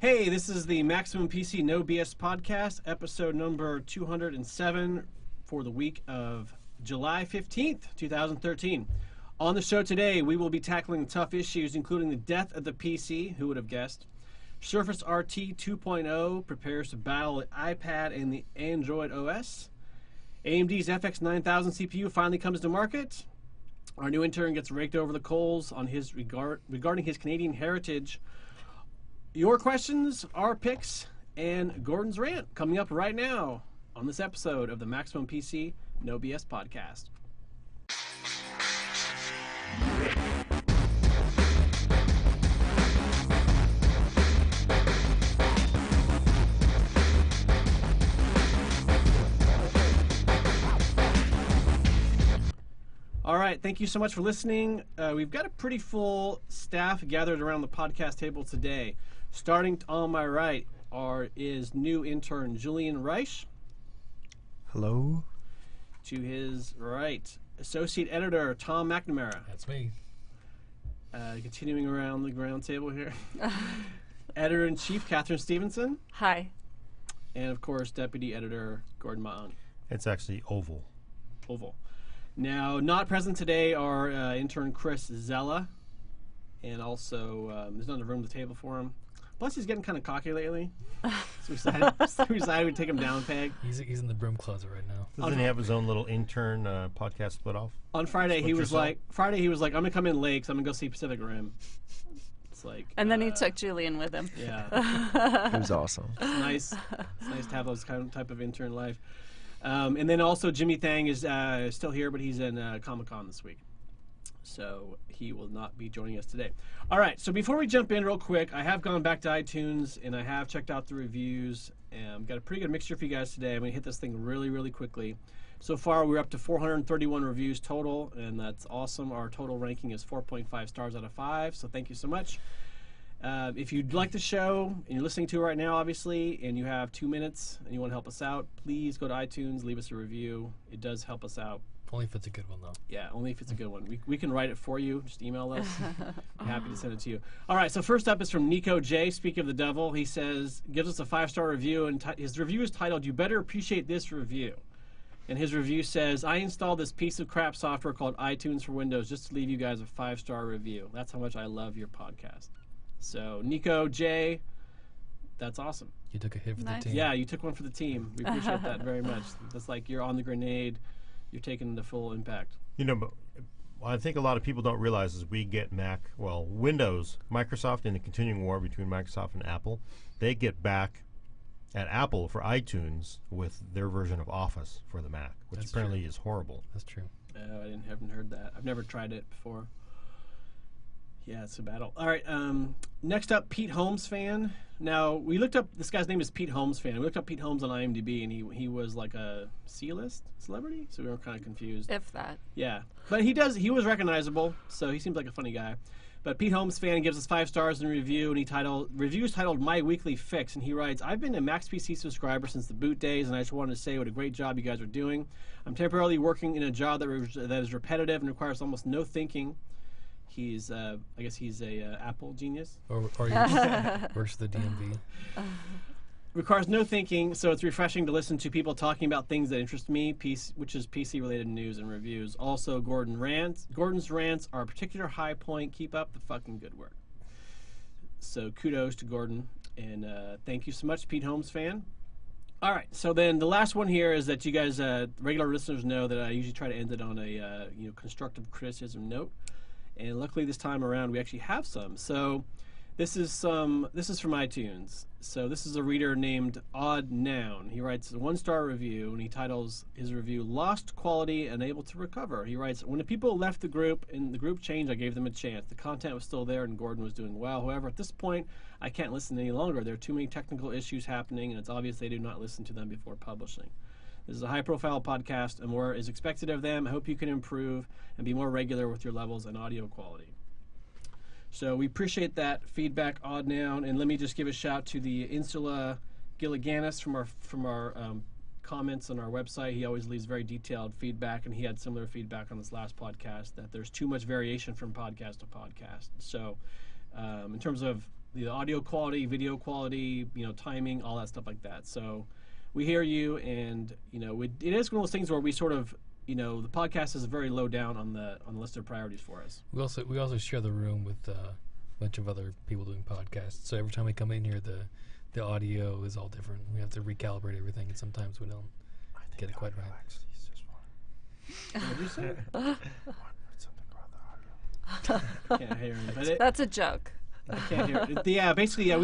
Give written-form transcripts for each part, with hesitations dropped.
Hey, this is the Maximum PC No BS podcast, episode number 207 for the week of July 15th, 2013. On the show today, we will be tackling tough issues, including the death of the PC, who would have guessed? Surface RT 2.0 prepares to battle the iPad and the Android OS. AMD's FX-9000 CPU finally comes to market. Our new intern gets raked over the coals on his regarding his Canadian heritage. Your questions, our picks, and Gordon's rant coming up right now on this episode of the Maximum PC No BS podcast. All right, thank you so much for listening. We've got a pretty full staff gathered around the podcast table today. Starting on my right is new intern Julian Reich. Hello. To his right, Associate Editor Tom McNamara. That's me. Continuing around the ground table here. Editor-in-Chief Katherine Stevenson. Hi. And, of course, Deputy Editor Gordon Mah Ung. It's actually Oval. Oval. Now, not present today are intern Chris Zella, and also there's not a room at the table for him. Plus, he's getting kind of cocky lately, so we decided we'd take him down a peg. He's in the broom closet right now. Doesn't he have his own little intern podcast split off? On Friday, he was like, I'm gonna come in late, 'cause I'm gonna go see Pacific Rim. It's like, and then he took Julian with him. Yeah, it was awesome. It's nice to have those type of intern life. And then also Jimmy Thang is still here, but he's in Comic-Con this week. So he will not be joining us today. All right, so before we jump in real quick, I have gone back to iTunes, and I have checked out the reviews. And got a pretty good mixture for you guys today. I'm going to hit this thing really, really quickly. So far, we're up to 431 reviews total, and that's awesome. Our total ranking is 4.5 stars out of 5, so thank you so much. If you'd like the show, and you're listening to it right now, obviously, and you have 2 minutes, and you want to help us out, please go to iTunes, leave us a review. It does help us out. Only if it's a good one, though. Yeah, only if it's a good one. We can write it for you. Just email us. I'm happy to send it to you. All right, so first up is from Nico J. Speak of the Devil. He says, gives us a 5-star review, and his review is titled, "You Better Appreciate This Review." And his review says, "I installed this piece of crap software called iTunes for Windows just to leave you guys a 5-star review. That's how much I love your podcast." So, Nico J., that's awesome. You took a hit for Nice. the team. Yeah, you took one for the team. We appreciate that very much. That's like you're on the grenade. You're taking the full impact. You know, but I think a lot of people don't realize is we get Windows, Microsoft, in the continuing war between Microsoft and Apple, they get back at Apple for iTunes with their version of Office for the Mac, which That's apparently true. is horrible. That's true. I haven't heard that. I've never tried it before. Yeah, it's a battle. All right, next up, Pete Holmes fan. Now, we looked up, this guy's name is Pete Holmes fan. We looked up Pete Holmes on IMDb, and he was like a C-list celebrity, so we were kind of confused. If that. Yeah, but he was recognizable, so he seems like a funny guy. But Pete Holmes fan gives us 5 stars in a review, and review's titled My Weekly Fix, and he writes, "I've been a Max PC subscriber since the boot days, and I just wanted to say what a great job you guys are doing. I'm temporarily working in a job that is repetitive and requires almost no thinking." He's, I guess he's a Apple genius. Or he works for the DMV. Requires no thinking, so it's refreshing to listen to people talking about things that interest me, which is PC-related news and reviews. Also, Gordon's rants are a particular high point. Keep up the fucking good work. So kudos to Gordon, and thank you so much, Pete Holmes fan. All right, so then the last one here is that you guys, regular listeners, know that I usually try to end it on a constructive criticism note. And luckily this time around we actually have some. So this is from iTunes. So this is a reader named Odd Noun. He writes a 1-star review, and he titles his review "Lost Quality, Unable to Recover." He writes, "When the people left the group and the group changed, I gave them a chance. The content was still there and Gordon was doing well. However, at this point, I can't listen any longer. There are too many technical issues happening, and it's obvious they do not listen to them before publishing. This is a high-profile podcast, and more is expected of them. I hope you can improve and be more regular with your levels and audio quality." So we appreciate that feedback, Odd Noun, and let me just give a shout to the Insula Gilliganis from our comments on our website. He always leaves very detailed feedback, and he had similar feedback on this last podcast that there's too much variation from podcast to podcast. So in terms of the audio quality, video quality, timing, all that stuff like that. So we hear you, and it is one of those things where we sort of, the podcast is very low down on the list of priorities for us. We also share the room with a bunch of other people doing podcasts. So every time we come in here, the audio is all different. We have to recalibrate everything, and sometimes we don't get it quite right. What did you say? Something about the audio. Can't hear him. But That's a joke. I can't hear it. Yeah, basically, yeah.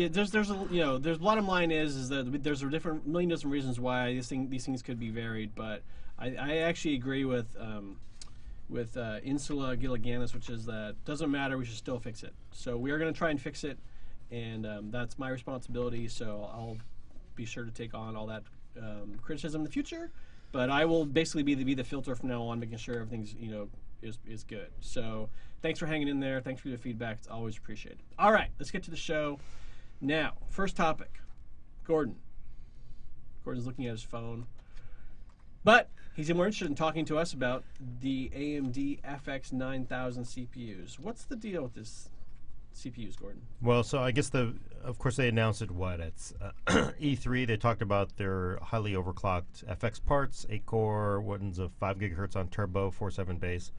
There's the bottom line is that there's a million different reasons why these things could be varied, but I actually agree with Insula Gilliganus, which is that doesn't matter. We should still fix it. So we are going to try and fix it, and that's my responsibility. So I'll be sure to take on all that criticism in the future. But I will basically be the filter from now on, making sure everything's is good. So thanks for hanging in there. Thanks for your feedback. It's always appreciated. All right, let's get to the show. Now, first topic, Gordon. Gordon's looking at his phone, but he's more interested in talking to us about the AMD FX-9000 CPUs. What's the deal with this CPUs, Gordon? Well, so I guess of course they announced it. It's E3. They talked about their highly overclocked FX parts, 8-core, ones of 5 gigahertz on turbo, 4.7 base,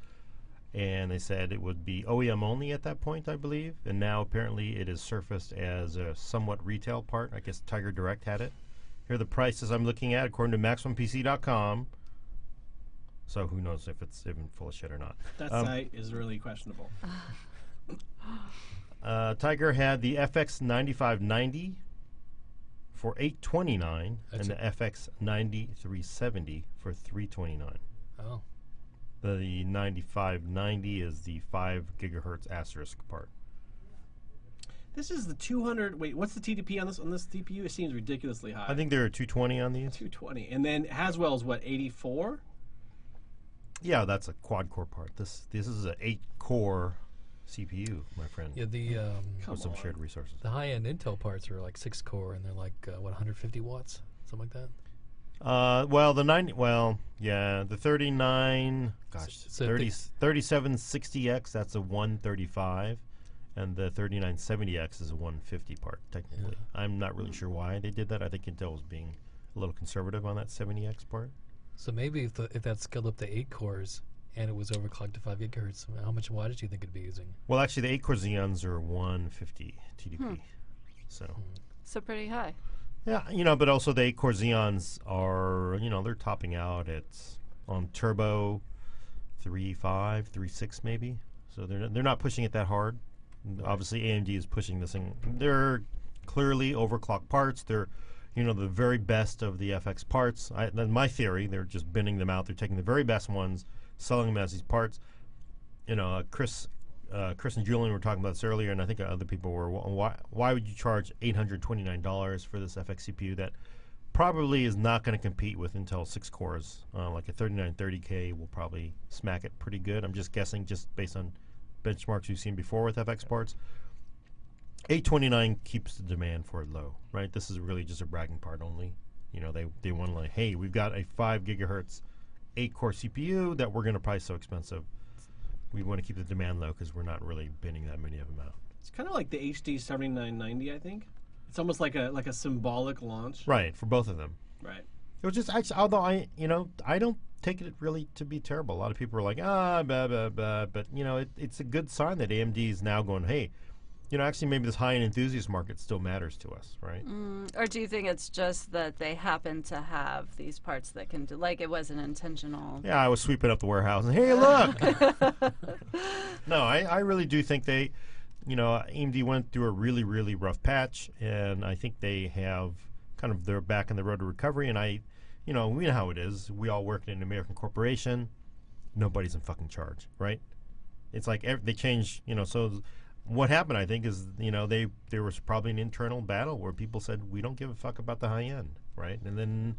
and they said it would be OEM only at that point, I believe. And now apparently it is surfaced as a somewhat retail part. I guess Tiger Direct had it. Here are the prices I'm looking at according to MaximumPC.com. So who knows if it's even full of shit or not. That site is really questionable. Tiger had the FX-9590 for $829 and the FX-9370 for $329. Oh. The 9590 is the 5 gigahertz asterisk part. This is the 200. Wait, what's the TDP on this CPU? It seems ridiculously high. I think there are 220 on these. 220, and then Haswell's what, 84? Yeah, that's a quad core part. This is an 8-core CPU, my friend. Yeah, with some shared resources. the high-end Intel parts are like 6-core, and they're like 150 watts, something like that. The 39, So 3760X, that's a 135, and the 3970X is a 150 part, technically. Yeah. I'm not really sure why they did that. I think Intel was being a little conservative on that 70X part. So maybe if that's scaled up to 8 cores and it was overclocked to 5 gigahertz, how much wattage do you think it'd be using? Well, actually, the 8-core Xeons are 150 TDP. So pretty high. Yeah, but also the 8-core Xeons are, they're topping out at, on turbo, 3.5, 3.6 maybe. So they're not pushing it that hard. Obviously, AMD is pushing this thing. They're clearly overclocked parts. They're, the very best of the FX parts. My theory, they're just binning them out. They're taking the very best ones, selling them as these parts. Chris and Julian were talking about this earlier, and I think other people were. Why would you charge $829 for this FX CPU that probably is not going to compete with Intel 6 cores? Like a 3930K will probably smack it pretty good. I'm just guessing, just based on benchmarks you've seen before with FX parts. $829 keeps the demand for it low, right? This is really just a bragging part only. They want to hey, we've got a 5 gigahertz 8-core CPU that we're going to price so expensive. We want to keep the demand low because we're not really binning that many of them out. It's kind of like the HD 7990, I think. It's almost like a symbolic launch. Right, for both of them. Right. It was just actually, although I don't take it really to be terrible. A lot of people are like, blah, blah, blah. But, it's a good sign that AMD is now going, hey, actually maybe this high-end enthusiast market still matters to us, right? Or do you think it's just that they happen to have these parts that can do, like it wasn't intentional? Yeah, I was sweeping up the warehouse and, hey, look! No, I really do think they, AMD went through a really, really rough patch, and I think they have kind of their back in the road to recovery, and we know how it is. We all work in an American corporation. Nobody's in fucking charge, right? It's like they change, so what happened, I think, is, there was probably an internal battle where people said, we don't give a fuck about the high end, right? And then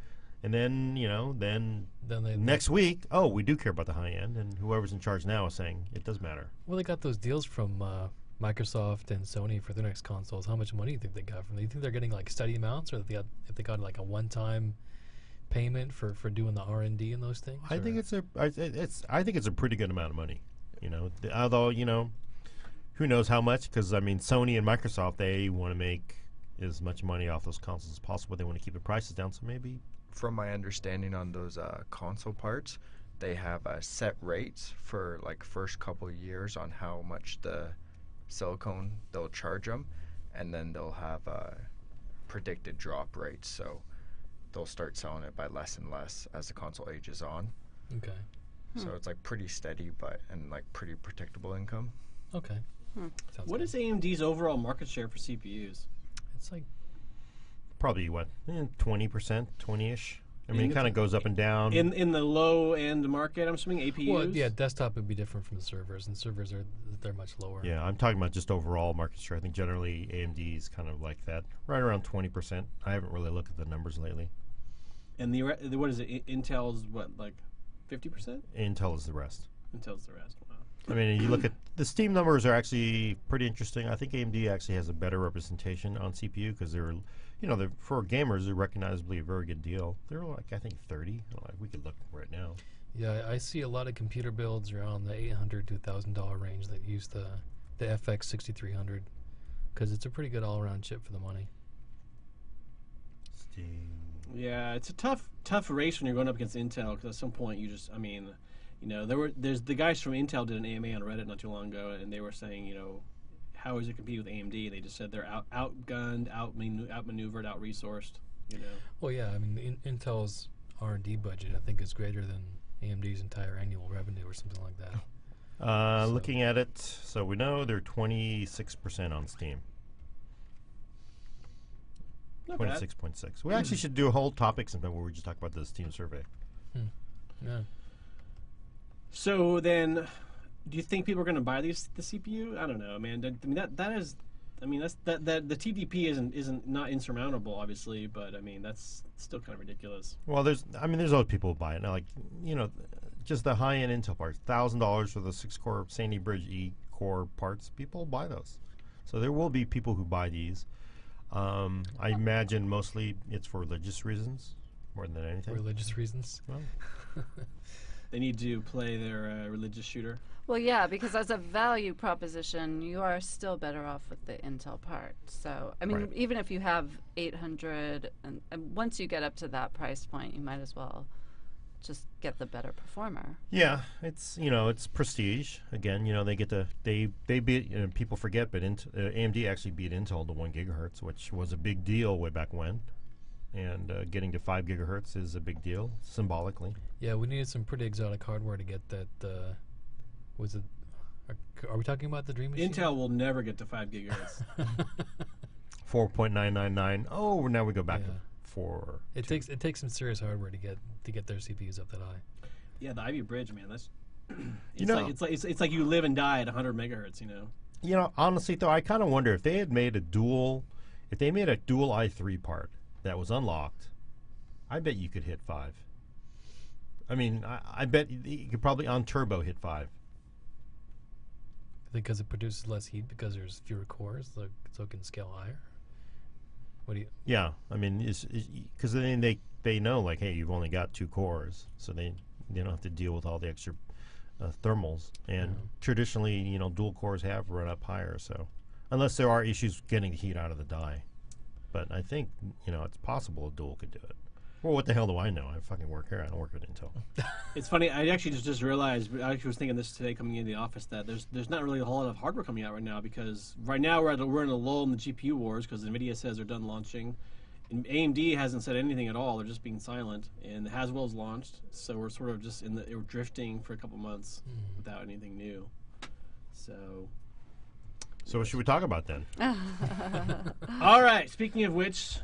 next week, we do care about the high end, and whoever's in charge now is saying it does matter. Well, they got those deals from Microsoft and Sony for their next consoles. How much money do you think they got from them? Do you think they're getting like steady amounts, or if they got like a one-time payment for doing the R&D in those things? I think it's a pretty good amount of money. Although who knows how much? Because I mean, Sony and Microsoft, they want to make as much money off those consoles as possible. They want to keep the prices down. So maybe. From my understanding on those console parts, they have set rates for like first couple of years on how much the silicone they'll charge them, and then they'll have predicted drop rates. So they'll start selling it by less and less as the console ages on. Okay. So it's like pretty steady, and like pretty predictable income. Okay. Sounds What good. is AMD's overall market share for CPUs? It's like Probably what 20%, 20ish. I mean, In it kind of goes up and down. In the low end market, I'm assuming APUs. well, yeah. Desktop would be different from the servers, and servers they're much lower. Yeah, I'm talking about just overall market share. I think generally AMD is kind of like that, right around 20%. I haven't really looked at the numbers lately. And what is it? Intel's what, like 50%? Intel is the rest. Intel's the rest. Wow. I mean, you look at the Steam numbers are actually pretty interesting. I think AMD actually has a better representation on CPU because they're for gamers, they're recognizably a very good deal. They're like, I think 30. Like, we could look right now. Yeah, I see a lot of computer builds around the $800 to $1,000 range that use the FX-6300 because it's a pretty good all-around chip for the money. Steam. Yeah, it's a tough race when you're going up against Intel because at some point there's the guys from Intel did an AMA on Reddit not too long ago, and they were saying, how is it compete with AMD? And they just said they're outgunned, outmaneuvered, out-resourced. Well, yeah, I mean, Intel's R&D budget, I think, is greater than AMD's entire annual revenue or something like that. Looking at it, so we know they're 26% on Steam. Not bad. 26.6. We actually should do a whole topic sometime where we just talk about the Steam survey. Yeah. So then, do you think people are going to buy the CPU? I don't know, man. I mean, the TDP isn't not insurmountable, obviously, but I mean that's still kind of ridiculous. Well, there's other people who buy it now, like just the high-end Intel parts, $1,000 for the 6-core Sandy Bridge E-core parts. People buy those, so there will be people who buy these. I imagine mostly it's for religious reasons more than anything. Religious reasons. Well, They need to play their religious shooter. Well, yeah, because as a value proposition, you are still better off with the Intel part. So, I mean, Right. even if you have 800, and once you get up to that price point, you might as well just get the better performer. yeah, it's it's prestige. Again, they get to they beat people forget, but AMD actually beat Intel to 1 gigahertz, which was a big deal way back when. And getting to 5 gigahertz is a big deal symbolically. Yeah, we needed some pretty exotic hardware to get that. Was it? Are we talking about the Dream Machine? Intel will never get to 5 gigahertz. 4.999. Oh, now we go back Yeah. to 4. It takes some serious hardware to get their CPUs up that high. Yeah, the Ivy Bridge, man. That's it's like you live and die at 100 megahertz. Honestly though, I kind of wonder if they made a dual i3 part that was unlocked. I bet you could hit 5. I mean, I bet you could probably on turbo hit 5. Because it produces less heat because there's fewer cores, so it can scale higher. What do you? Yeah, I mean, because then they know, like, hey, you've only got 2 cores, so they don't have to deal with all the extra thermals. And traditionally, dual cores have run up higher, so unless there are issues getting the heat out of the die. But I think it's possible a dual could do it. Well, what the hell do I know? I fucking work here. I don't work at Intel. It's funny. I actually just realized. I actually was thinking this today coming into the office that there's not really a whole lot of hardware coming out right now because right now we're in a lull in the GPU wars because NVIDIA says they're done launching, and AMD hasn't said anything at all. They're just being silent. And Haswell's launched, so we're sort of just we're drifting for a couple months without anything new. So what should we talk about then? all right. Speaking of which,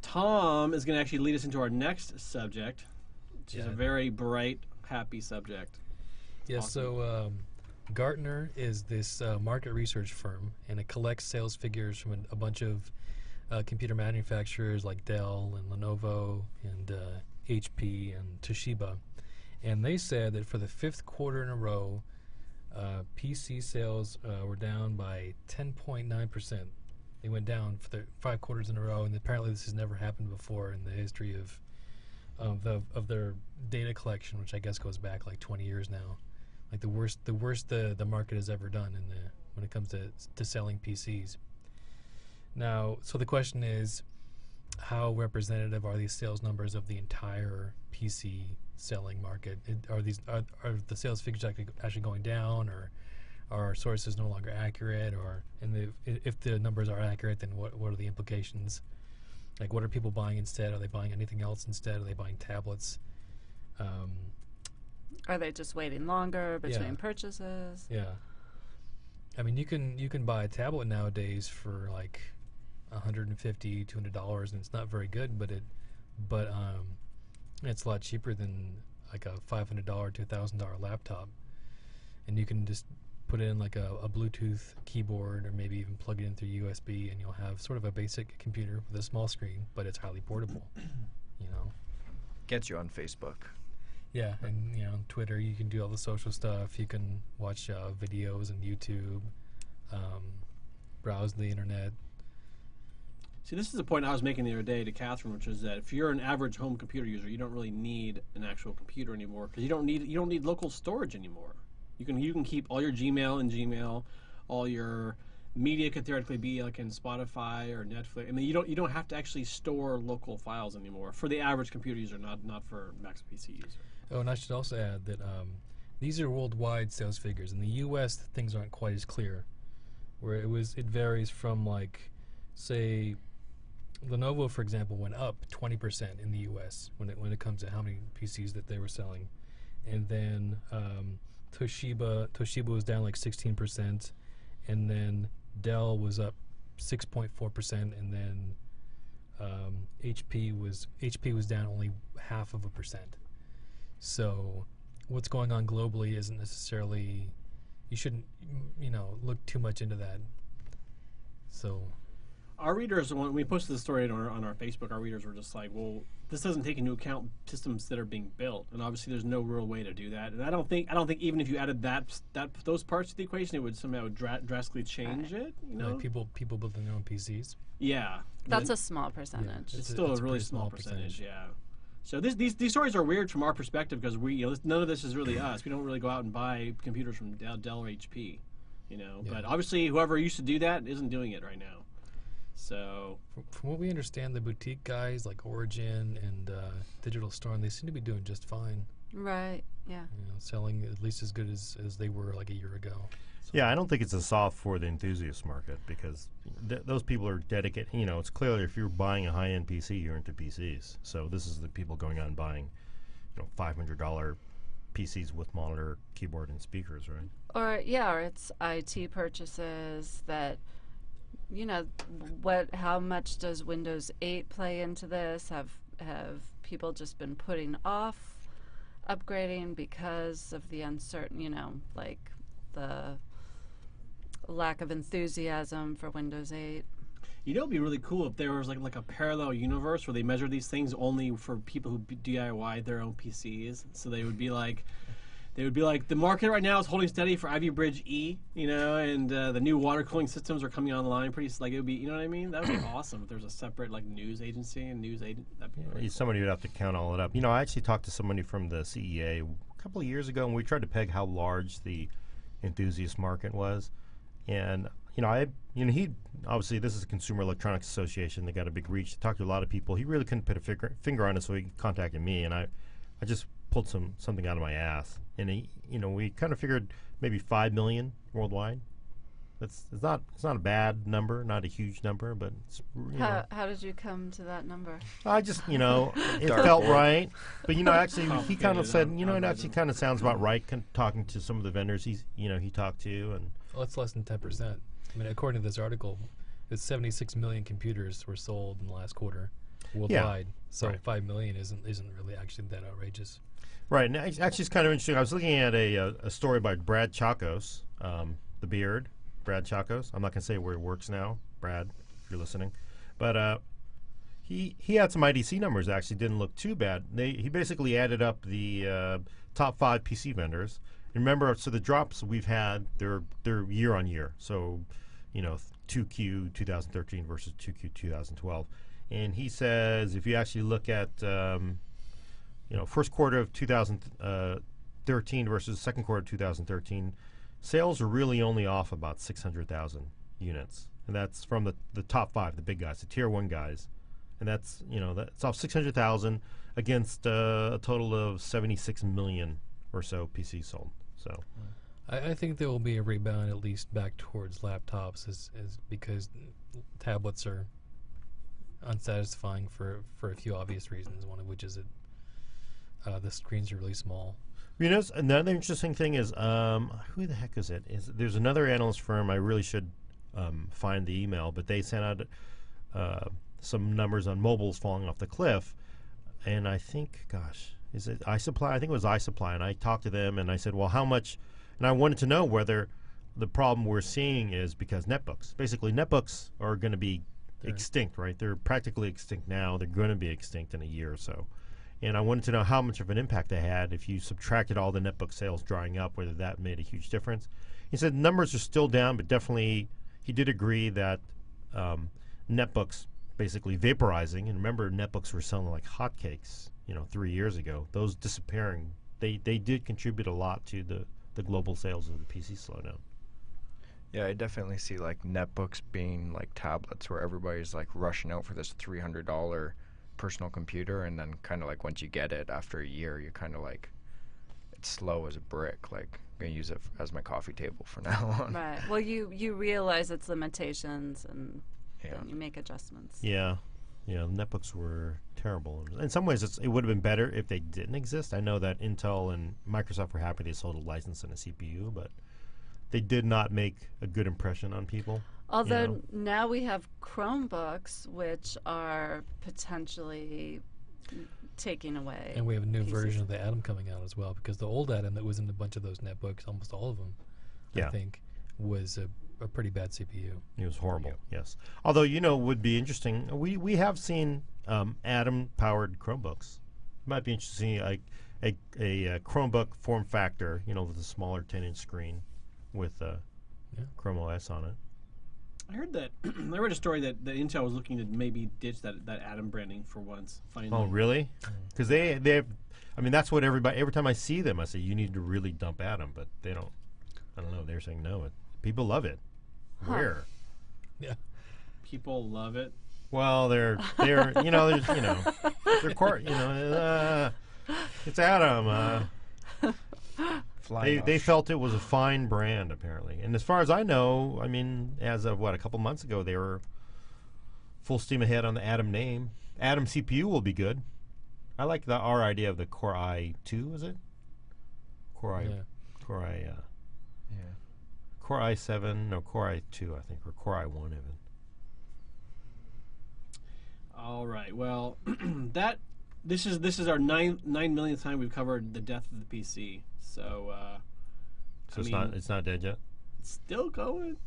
Tom is going to actually lead us into our next subject, which is a very bright, happy subject. Yeah, Awesome. so Gartner is this market research firm, and it collects sales figures from a bunch of computer manufacturers like Dell and Lenovo and HP and Toshiba. And they said that for the 5th quarter in a row, PC sales were down by 10.9%. They went down for the 5 quarters in a row, and apparently this has never happened before in the history of their data collection, which I guess goes back like 20 years now. Like the worst the market has ever done in when it comes to selling PCs. Now, so the question is, how representative are these sales numbers of the entire PC selling market? Are the sales figures actually going down, or are sources no longer accurate? Or if the numbers are accurate, then what are the implications? Like, what are people buying instead? Are they buying anything else instead? Are they buying tablets? Are they just waiting longer between Yeah. purchases? Yeah. I mean, you can buy a tablet nowadays for like $150, $200, and it's not very good, but it's a lot cheaper than like a $500 to $1,000 laptop, and you can just put in like a Bluetooth keyboard, or maybe even plug it in through USB, and you'll have sort of a basic computer with a small screen, but it's highly portable. You know. Gets you on Facebook. Yeah, and on Twitter you can do all the social stuff. You can watch videos on YouTube, browse the internet. See, this is the point I was making the other day to Catherine, which is that if you're an average home computer user, you don't really need an actual computer anymore, because you don't need local storage anymore. You can keep all your Gmail in Gmail, all your media could theoretically be like in Spotify or Netflix. I mean, you don't have to actually store local files anymore for the average computer user, not for Mac PC user. Oh, and I should also add that these are worldwide sales figures. In the U.S., things aren't quite as clear, where it varies from, like, say, Lenovo, for example, went up 20% in the U.S. when it comes to how many PCs that they were selling, and then Toshiba was down like 16%, and then Dell was up 6.4%, and then HP was down only 0.5%. So what's going on globally isn't necessarily, you shouldn't look too much into that. So our readers, when we posted the story on our Facebook, our readers were just like, well, this doesn't take into account systems that are being built, and obviously there's no real way to do that. And I don't think even if you added those parts to the equation, it would somehow drastically change it. like people building their own PCs. Yeah, That's a small percentage. it's still a really pretty small percentage. Yeah. So these stories are weird from our perspective, because none of this is really us. We don't really go out and buy computers from Dell or HP, Yeah. But obviously whoever used to do that isn't doing it right now. So From what we understand, the boutique guys like Origin and Digital Storm, they seem to be doing just fine. Right, yeah. Selling at least as good as they were like a year ago. So Yeah, I don't think it's a soft for the enthusiast market, because those people are dedicated. It's clearly, if you're buying a high-end PC, you're into PCs. So this is the people going out and buying, $500 PCs with monitor, keyboard, and speakers, right? Or it's IT purchases that, how much does Windows 8 play into this? Have people just been putting off upgrading because of the uncertain, like the lack of enthusiasm for Windows 8? it'd be really cool if there was like a parallel universe where they measure these things only for people who DIY their own PCs. So they would be like, the market right now is holding steady for Ivy Bridge E, and the new water cooling systems are coming online pretty. Like, it would be, you know what I mean? That would be awesome if there's a separate news agency and news agent. That'd be really cool. Somebody would have to count all it up. I actually talked to somebody from the CEA a couple of years ago, and we tried to peg how large the enthusiast market was. And he obviously, this is a Consumer Electronics Association. They got a big reach. They talked to a lot of people. He really couldn't put a finger on it, so he contacted me, and I just pulled something out of my ass. And we kind of figured maybe 5 million worldwide. It's not a bad number, not a huge number, but it's, How did you come to that number? I just it felt right. But actually he kind of said it actually kind of sounds about right. Talking to some of the vendors he talked to, and well, it's less than 10%. I mean, according to this article, it's 76 million computers were sold in the last quarter worldwide. So right. 5 million isn't really actually that outrageous. Right, and actually it's kind of interesting. I was looking at a story by Brad Chacos, the Beard, Brad Chacos. I'm not going to say where he works now, Brad, if you're listening. But he had some IDC numbers that actually didn't look too bad. He basically added up the top 5 PC vendors. And remember, so the drops we've had, they're year on year. So, 2Q 2013 versus 2Q 2012. And he says if you actually look at first quarter of 2013 versus second quarter of 2013, sales are really only off about 600,000 units, and that's from the top 5, the big guys, the tier 1 guys, and that's that's off 600,000 against a total of 76 million or so PCs sold. So I think there will be a rebound at least back towards laptops, is because tablets are unsatisfying for a few obvious reasons. One of which is that the screens are really small. Another interesting thing is who the heck is it? There's another analyst firm. I really should find the email, but they sent out some numbers on mobiles falling off the cliff, and I think, gosh, is it iSupply? I think it was iSupply, and I talked to them and I said, well, how much? And I wanted to know whether the problem we're seeing is because netbooks. Basically, netbooks are going to be extinct, right? They're practically extinct now. They're going to be extinct in a year or so. And I wanted to know how much of an impact they had if you subtracted all the netbook sales drying up, whether that made a huge difference. He said numbers are still down, but definitely he did agree that netbooks basically vaporizing. And remember, netbooks were selling like hotcakes, 3 years ago. Those disappearing, they did contribute a lot to the global sales of the PC slowdown. Yeah, I definitely see like netbooks being like tablets where everybody's like rushing out for this $300 personal computer, and then kind of like once you get it after a year, you're kind of like, it's slow as a brick. Like, I'm going to use it as my coffee table from now on. Right. Well, you realize its limitations, and Yeah. then you make adjustments. Yeah, netbooks were terrible. In some ways, it would have been better if they didn't exist. I know that Intel and Microsoft were happy they sold a license and a CPU, but they did not make a good impression on people. Although now we have Chromebooks, which are potentially taking away. And we have a new PCs. version of the Atom coming out as well, because the old Atom that was in a bunch of those netbooks, almost all of them, I think, was a pretty bad CPU. It was horrible, yes. Although, would be interesting, we have seen Atom-powered Chromebooks. It might be interesting, like a Chromebook form factor, with a smaller 10-inch screen with Chrome OS on it. I heard that. I read a story that Intel was looking to maybe ditch that Atom branding for once. Finally. Oh, really? Because they have. I mean, that's what everybody. Every time I see them, I say you need to really dump Atom, but they don't. I don't know. They're saying no. People love it. Where? Yeah. People love it. Well, they're they're core. It's Atom. They felt it was a fine brand, apparently. And as far as I know, I mean, as of a couple months ago, they were full steam ahead on the Atom name. Atom CPU will be good. I like our idea of the Core i2, is it? Core i7, no, Core i2, I think, or Core i1 even. All right. Well, this is our 9 millionth time we've covered the death of the PC. So it's not dead yet. It's still going.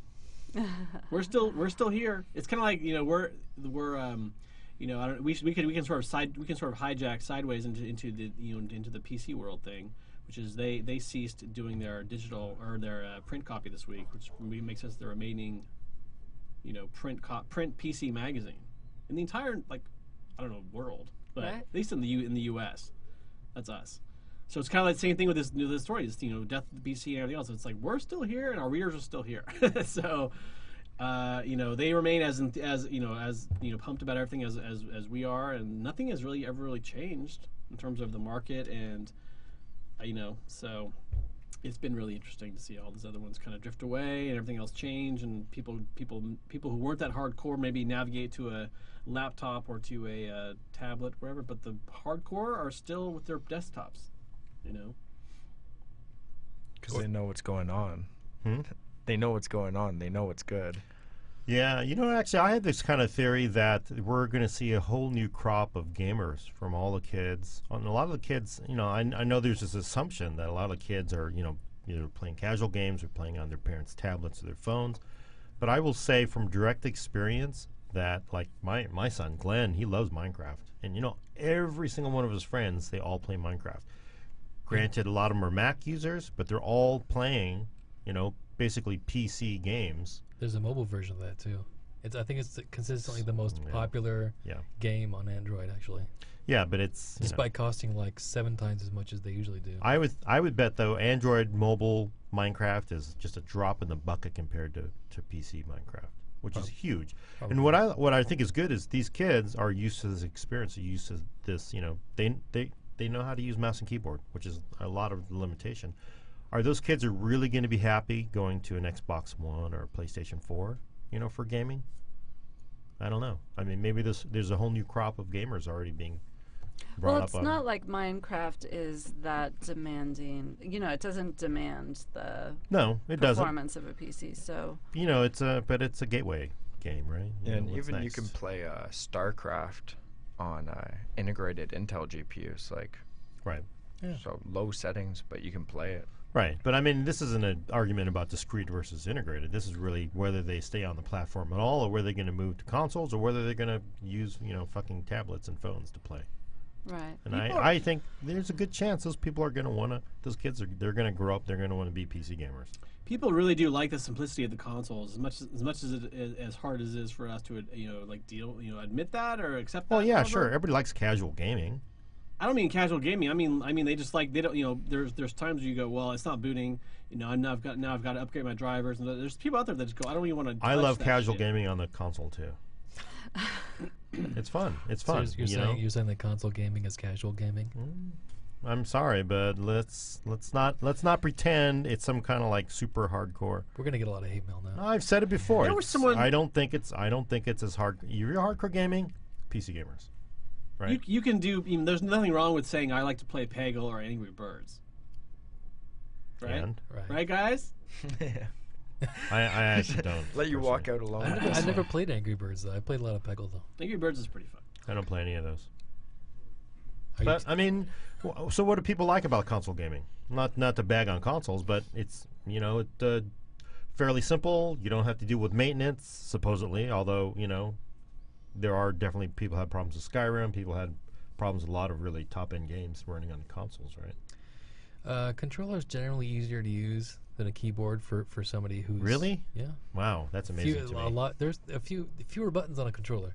we're still here. It's kind of like we're I don't, we can sort of hijack sideways into the into the PC world thing, which is they ceased doing their digital or their print copy this week, which makes us the remaining print PC magazine in the entire world, but Right. at least in the U.S. That's us. So it's kind of like the same thing with this story. This death of the PC and everything else. It's like we're still here and our readers are still here. So they remain as pumped about everything as we are, and nothing has really ever really changed in terms of the market, and so it's been really interesting to see all these other ones kind of drift away and everything else change, and people who weren't that hardcore maybe navigate to a laptop or to a tablet, wherever, but the hardcore are still with their desktops. Because they know what's going on. Hmm? They know what's going on. They know what's good. Yeah, actually, I had this kind of theory that we're going to see a whole new crop of gamers from all the kids. And a lot of the kids, I know there's this assumption that a lot of kids are, either playing casual games or playing on their parents' tablets or their phones. But I will say from direct experience that, like, my son, Glenn, he loves Minecraft. And, every single one of his friends, they all play Minecraft. Granted, a lot of them are Mac users, but they're all playing, basically PC games. There's a mobile version of that too. I think it's consistently the most popular game on Android, actually. Yeah, but it's you know. despite costing like 7 times as much as they usually do. I would bet though Android mobile Minecraft is just a drop in the bucket compared to PC Minecraft, which is huge. And what I think is good is these kids are used to this experience, are used to this. You know, they know how to use mouse and keyboard, which is a lot of the limitation. Are those kids are really going to be happy going to an Xbox One or a PlayStation 4? You know, for gaming. I don't know. I mean, maybe there's a whole new crop of gamers already being brought Well, up it's on. not like Minecraft is that demanding. You know, it doesn't demand the No, it doesn't. performance of a PC. So You know, but it's a gateway game, right? You Yeah, and know, it's even you nice. can play StarCraft on integrated Intel GPUs, like Right. so low settings, but you can play it. Right, but I mean, this isn't an argument about discrete versus integrated. This is really whether they stay on the platform at all, or whether they're going to move to consoles, or whether they're going to use, you know, fucking tablets and phones to play. right. And I think there's a good chance those people are going to want to. Those kids they're going to grow up. They're going to want to be PC gamers. People really do like the simplicity of the consoles as much as as hard as it is for us to admit that or accept that. Well, yeah, however. sure. Everybody likes casual gaming. I don't mean casual gaming. I mean they just like they don't. You know, there's times where you go, well, it's not booting. You know, now I've got to upgrade my drivers. And there's people out there that just go, I don't even want to. I love casual gaming on the console too. It's fun. It's fun. So you're saying that console gaming is casual gaming? I'm sorry, but let's not pretend it's some kind of like super hardcore. We're gonna get a lot of hate mail now. I've said it before. There was someone- I don't think it's as hard. You're hardcore gaming, PC gamers, right? You can do. There's nothing wrong with saying I like to play Peggle or Angry Birds. Right. And Right, guys. I actually don't. Let you walk personally. out alone. I never played Angry Birds though. I played a lot of Peggle though. Angry Birds is pretty fun. I don't play any of those. Are you But I mean, so what do people like about console gaming? Not to bag on consoles, but it's fairly simple. You don't have to deal with maintenance, supposedly. Although there are definitely people have problems with Skyrim. People had problems with a lot of really top end games running on consoles, right? Controller's generally easier to use than a keyboard for somebody who's Really? Yeah. Wow, that's amazing to me. There's fewer buttons on a controller.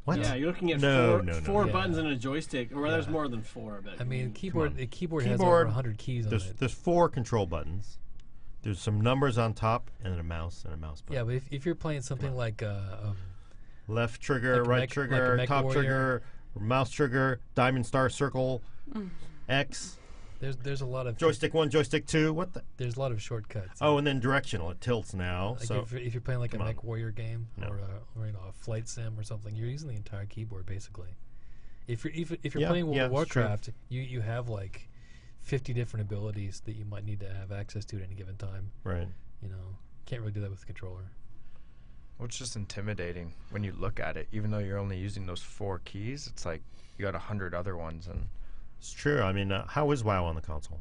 What? Yeah, you're looking at No, four Yeah. buttons and a joystick, or there's Yeah. more than four. But I mean, on. keyboard has over Keyboard, 100 keys on it. There's 4 control buttons. There's some numbers on top and then a mouse button. Yeah, but if you're playing something like Left trigger, Like a right mech- trigger, like a mech top warrior. trigger, mouse trigger, diamond star circle, X, there's a lot of joystick 1, joystick 2. What the? there's a lot of shortcuts. Oh, and then directional. It tilts now. Like So if you're playing like a come on. mech warrior game No. or a flight sim or something, you're using the entire keyboard basically. If you're Yeah, playing World of it's true. Warcraft, you have like 50 different abilities that you might need to have access to at any given time. right. Can't really do that with the controller. Well, it's just intimidating when you look at it. Even though you're only using those 4 keys, it's like you got 100 other ones, and It's true. I mean, how is WoW on the console?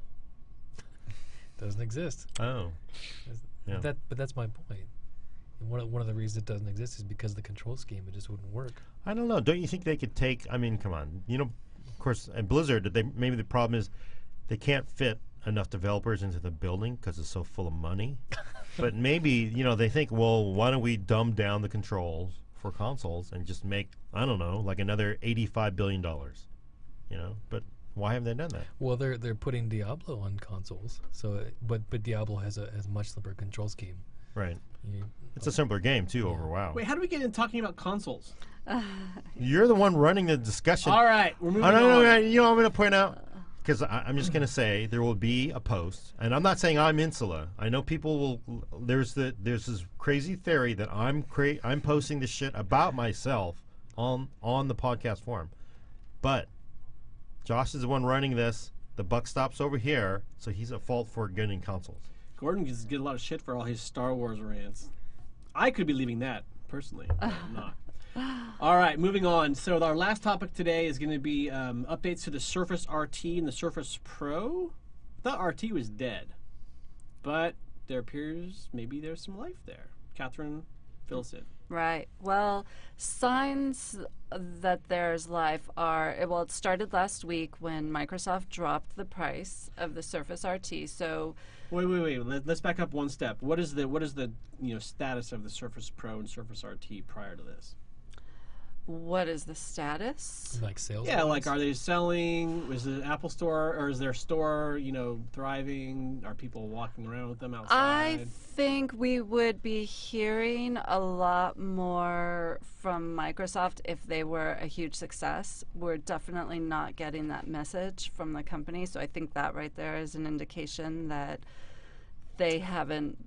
Doesn't exist. Oh, yeah. But that's my point. And one of the reasons it doesn't exist is because of the control scheme. It just wouldn't work. I don't know. Don't you think they could take? I mean, come on. Of course, at Blizzard, maybe the problem is they can't fit enough developers into the building because it's so full of money. But maybe they think, well, why don't we dumb down the controls for consoles and just make like another $85 billion? But why haven't they done that? Well, they're putting Diablo on consoles. So, but Diablo has a much simpler control scheme. Right. You- It's a simpler game too over WoW. wait, how do we get into talking about consoles? You're the one running the discussion. All right, we're moving Oh, on. no, I'm going to point out, because I'm just going to say there will be a post, and I'm not saying I'm Insula. I know people will. There's this crazy theory that I'm posting this shit about myself on the podcast forum, but Josh is the one running this. The buck stops over here, so he's at fault for getting consoles. Gordon gets a lot of shit for all his Star Wars rants. I could be leaving that personally, but I'm not. All right, moving on. So our last topic today is going to be updates to the Surface RT and the Surface Pro. I thought RT was dead, but there appears maybe there's some life there. Catherine, fill us in. Right. Well, signs that there's life are, it started last week when Microsoft dropped the price of the Surface RT. So Wait. Let's back up one step. What is the status of the Surface Pro and Surface RT prior to this? what is the status? Like sales. Yeah, like, wise? are they selling? Is the Apple Store, or is their store, thriving? Are people walking around with them outside? I think we would be hearing a lot more from Microsoft if they were a huge success. We're definitely not getting that message from the company, so I think that right there is an indication that they haven't,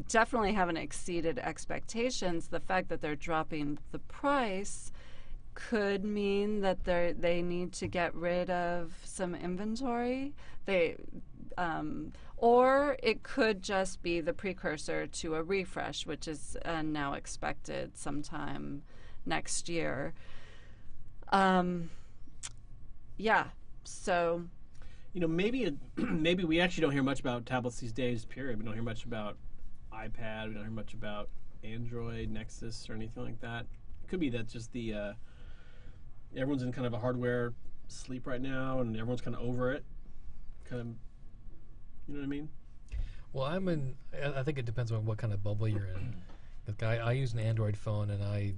definitely haven't exceeded expectations. The fact that they're dropping the price could mean that they need to get rid of some inventory. Or it could just be the precursor to a refresh, which is now expected sometime next year. Yeah, so. Maybe maybe we actually don't hear much about tablets these days, period. We don't hear much about iPad. We don't hear much about Android, Nexus, or anything like that. It could be that just everyone's in kind of a hardware sleep right now, and everyone's kind of over it. Kind of, you know what I mean? Well, I think it depends on what kind of bubble you're in. Like I use an Android phone, and I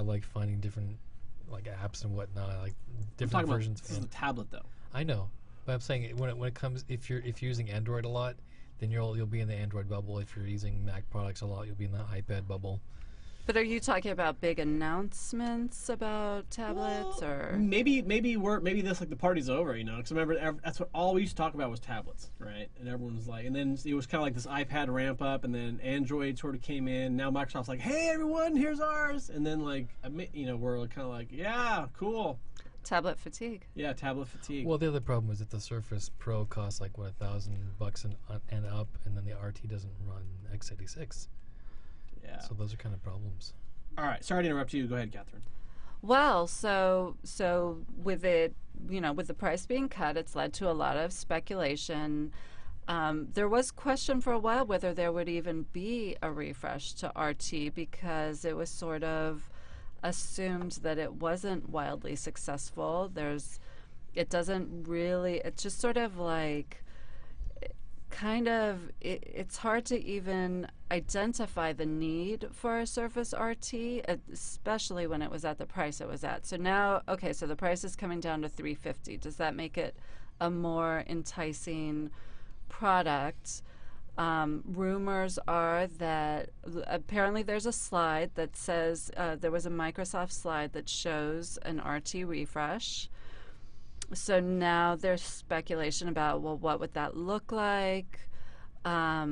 like finding different like apps and whatnot. I like different versions. This is a tablet, though. I know, but I'm saying when it comes, if you're using Android a lot, then you'll be in the Android bubble. If you're using Mac products a lot, you'll be in the iPad bubble. But are you talking about big announcements about tablets, or maybe this, like, the party's over, Because remember, that's what all we used to talk about was tablets, right? And everyone's like, and then it was kind of like this iPad ramp up, and then Android sort of came in. Now Microsoft's like, hey everyone, here's ours, and then like, we're kind of like, yeah, cool. tablet fatigue? Yeah, tablet fatigue. Well, the other problem is that the Surface Pro costs like $1,000 and up, and then the RT doesn't run x86. Yeah. So those are kind of problems. All right, sorry to interrupt you. Go ahead, Catherine. Well, so with it, with the price being cut, it's led to a lot of speculation. There was question for a while whether there would even be a refresh to RT, because it was sort of assumed that it wasn't wildly successful. It's just sort of like, it's hard to even identify the need for a Surface RT, especially when it was at the price it was at. So now, so the price is coming down to $350. Does that make it a more enticing product? Rumors are that apparently there's a slide that says, there was a Microsoft slide that shows an RT refresh. So now there's speculation about, well, what would that look like? I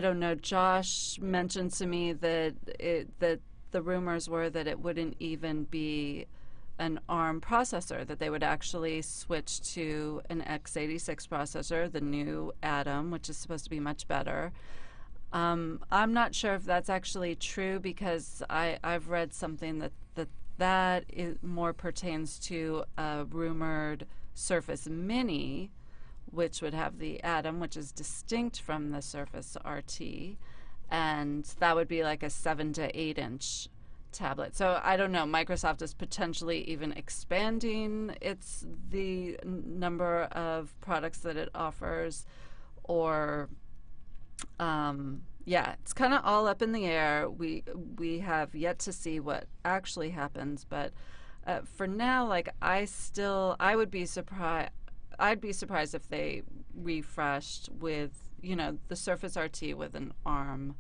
don't know. Josh mentioned to me that the rumors were that it wouldn't even be an ARM processor, that they would actually switch to an x86 processor, the new Atom, which is supposed to be much better. I'm not sure if that's actually true, because I've read something that more pertains to a rumored Surface Mini, which would have the Atom, which is distinct from the Surface RT, and that would be like a 7 to 8 inch tablet. So I don't know. Microsoft is potentially even expanding the number of products that it offers, or it's kind of all up in the air. We have yet to see what actually happens, but for now, like, I would be surprised. I'd be surprised if they refreshed with, the Surface RT with an ARM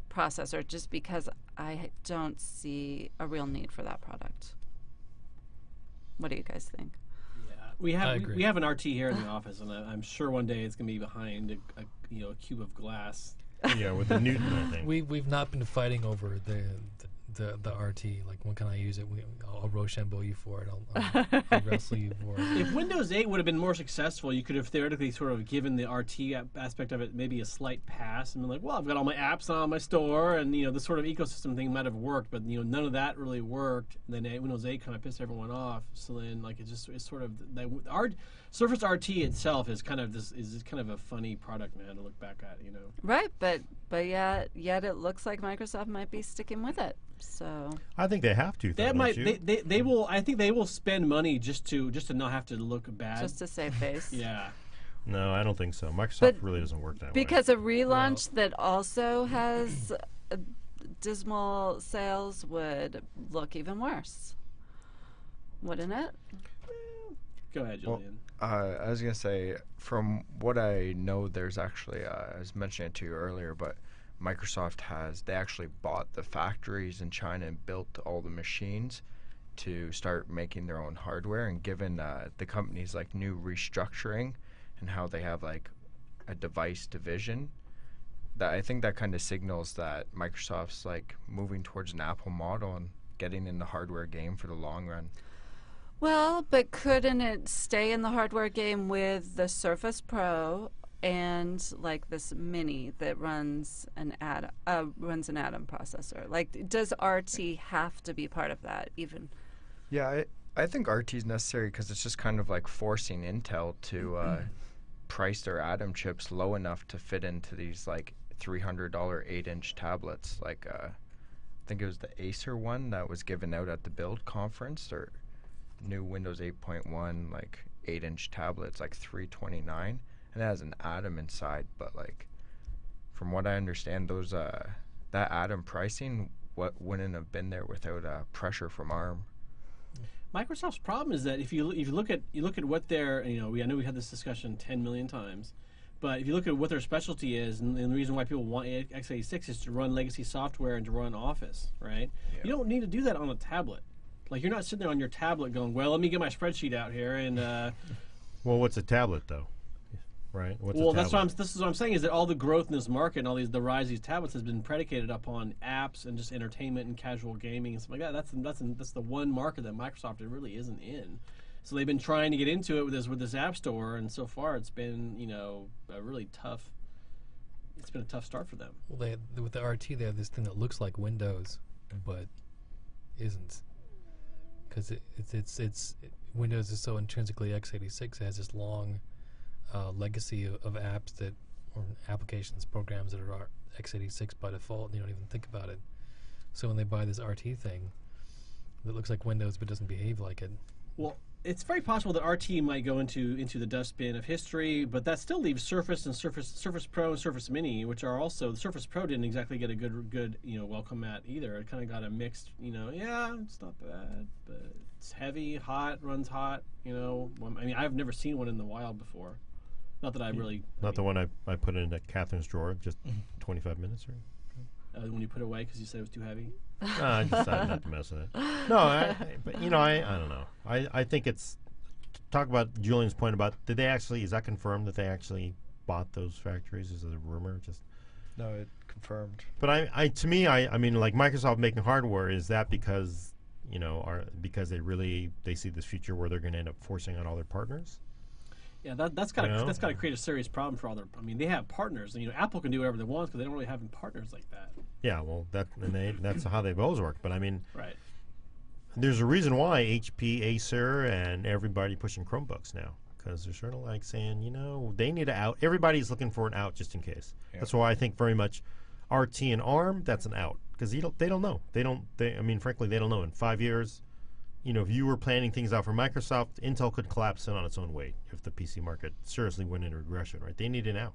processor, just because I don't see a real need for that product. What do you guys think? Yeah, we have an RT here in the office, and I'm sure one day it's going to be behind a cube of glass. Yeah, with the Newton, I think. We've not been fighting over the RT. Like, when can I use it? I'll Rochambeau you for it. I'll wrestle you for it. If Windows 8 would have been more successful, you could have theoretically sort of given the RT aspect of it maybe a slight pass and been like, well, I've got all my apps on my store, and the sort of ecosystem thing might have worked, but none of that really worked. And then Windows 8 kind of pissed everyone off. So then, like, it's sort of Surface RT itself is kind of a funny product, man, to look back at. Right, but yet it looks like Microsoft might be sticking with it. So I think they have to. They will. I think they will spend money just to not have to look bad. Just to save face. Yeah. No, I don't think so. Microsoft really doesn't work that way. Because a relaunch that also has dismal sales would look even worse, wouldn't it? Go ahead, Well, Julian. I was gonna say, from what I know, there's actually I was mentioning it to you earlier, but they actually bought the factories in China and built all the machines to start making their own hardware. And given the company's like new restructuring and how they have like a device division, that I think that kind of signals that Microsoft's like moving towards an Apple model and getting in the hardware game for the long run. Well, but couldn't it stay in the hardware game with the Surface Pro and like this Mini that runs an Atom processor? Like, does RT have to be part of that even? Yeah, I think RT is necessary because it's just kind of like forcing Intel to price their Atom chips low enough to fit into these like $300 8-inch tablets. Like, I think it was the Acer one that was given out at the Build conference, or new Windows 8.1 like 8-inch tablets, like $329, and it has an Atom inside. But like, from what I understand, those that Atom pricing wouldn't have been there without pressure from ARM. Microsoft's problem is that if you look at what their, I know we had this discussion 10 million times, but if you look at what their specialty is, and the reason why people want x86 is to run legacy software and to run Office, right? Yeah. You don't need to do that on a tablet. Like, you're not sitting there on your tablet going, well, let me get my spreadsheet out here and. Well, what's a tablet though? Right. What's Well, a tablet? this is what I'm saying, is that all the growth in this market and all the rise of these tablets has been predicated upon apps and just entertainment and casual gaming and stuff like that. That's the one market that Microsoft really isn't in. So they've been trying to get into it with this app store, and so far it's been a really tough. It's been a tough start for them. Well, with the RT, they have this thing that looks like Windows, but isn't, because Windows is so intrinsically x86. It has this long legacy of apps or applications, programs that are x86 by default, and you don't even think about it. So when they buy this RT thing that looks like Windows but doesn't behave like it. Well, it's very possible that RT might go into the dustbin of history, but that still leaves Surface and Surface Pro and Surface Mini, which are also, the Surface Pro didn't exactly get a good welcome at either. It kind of got a mixed, yeah, it's not bad, but it's heavy, hot, runs hot. I mean, I've never seen one in the wild before. Not that I really. Not the one I put into Catherine's drawer, just 25 minutes or. When you put it away because you said it was too heavy. I decided not to mess with it. No, I don't know. I think it's, talk about Julian's point about, is that confirmed that they actually bought those factories? Is it a rumor? Just No, it confirmed. But to me, like Microsoft making hardware, is that because because they see this future where they're going to end up forcing on all their partners? Yeah, that's got to create a serious problem for other. I mean, they have partners, and Apple can do whatever they want because they don't really have partners like that. Yeah, well, that's how they've always worked. But I mean, right. There's a reason why HP, Acer, and everybody pushing Chromebooks now, because they're sort of like saying, they need an out. Everybody's looking for an out just in case. Yeah. That's why I think very much RT and ARM, that's an out, because they don't know. Frankly, they don't know. In 5 years, if you were planning things out for Microsoft, Intel could collapse in on its own weight if the PC market seriously went into regression, right? They need an out.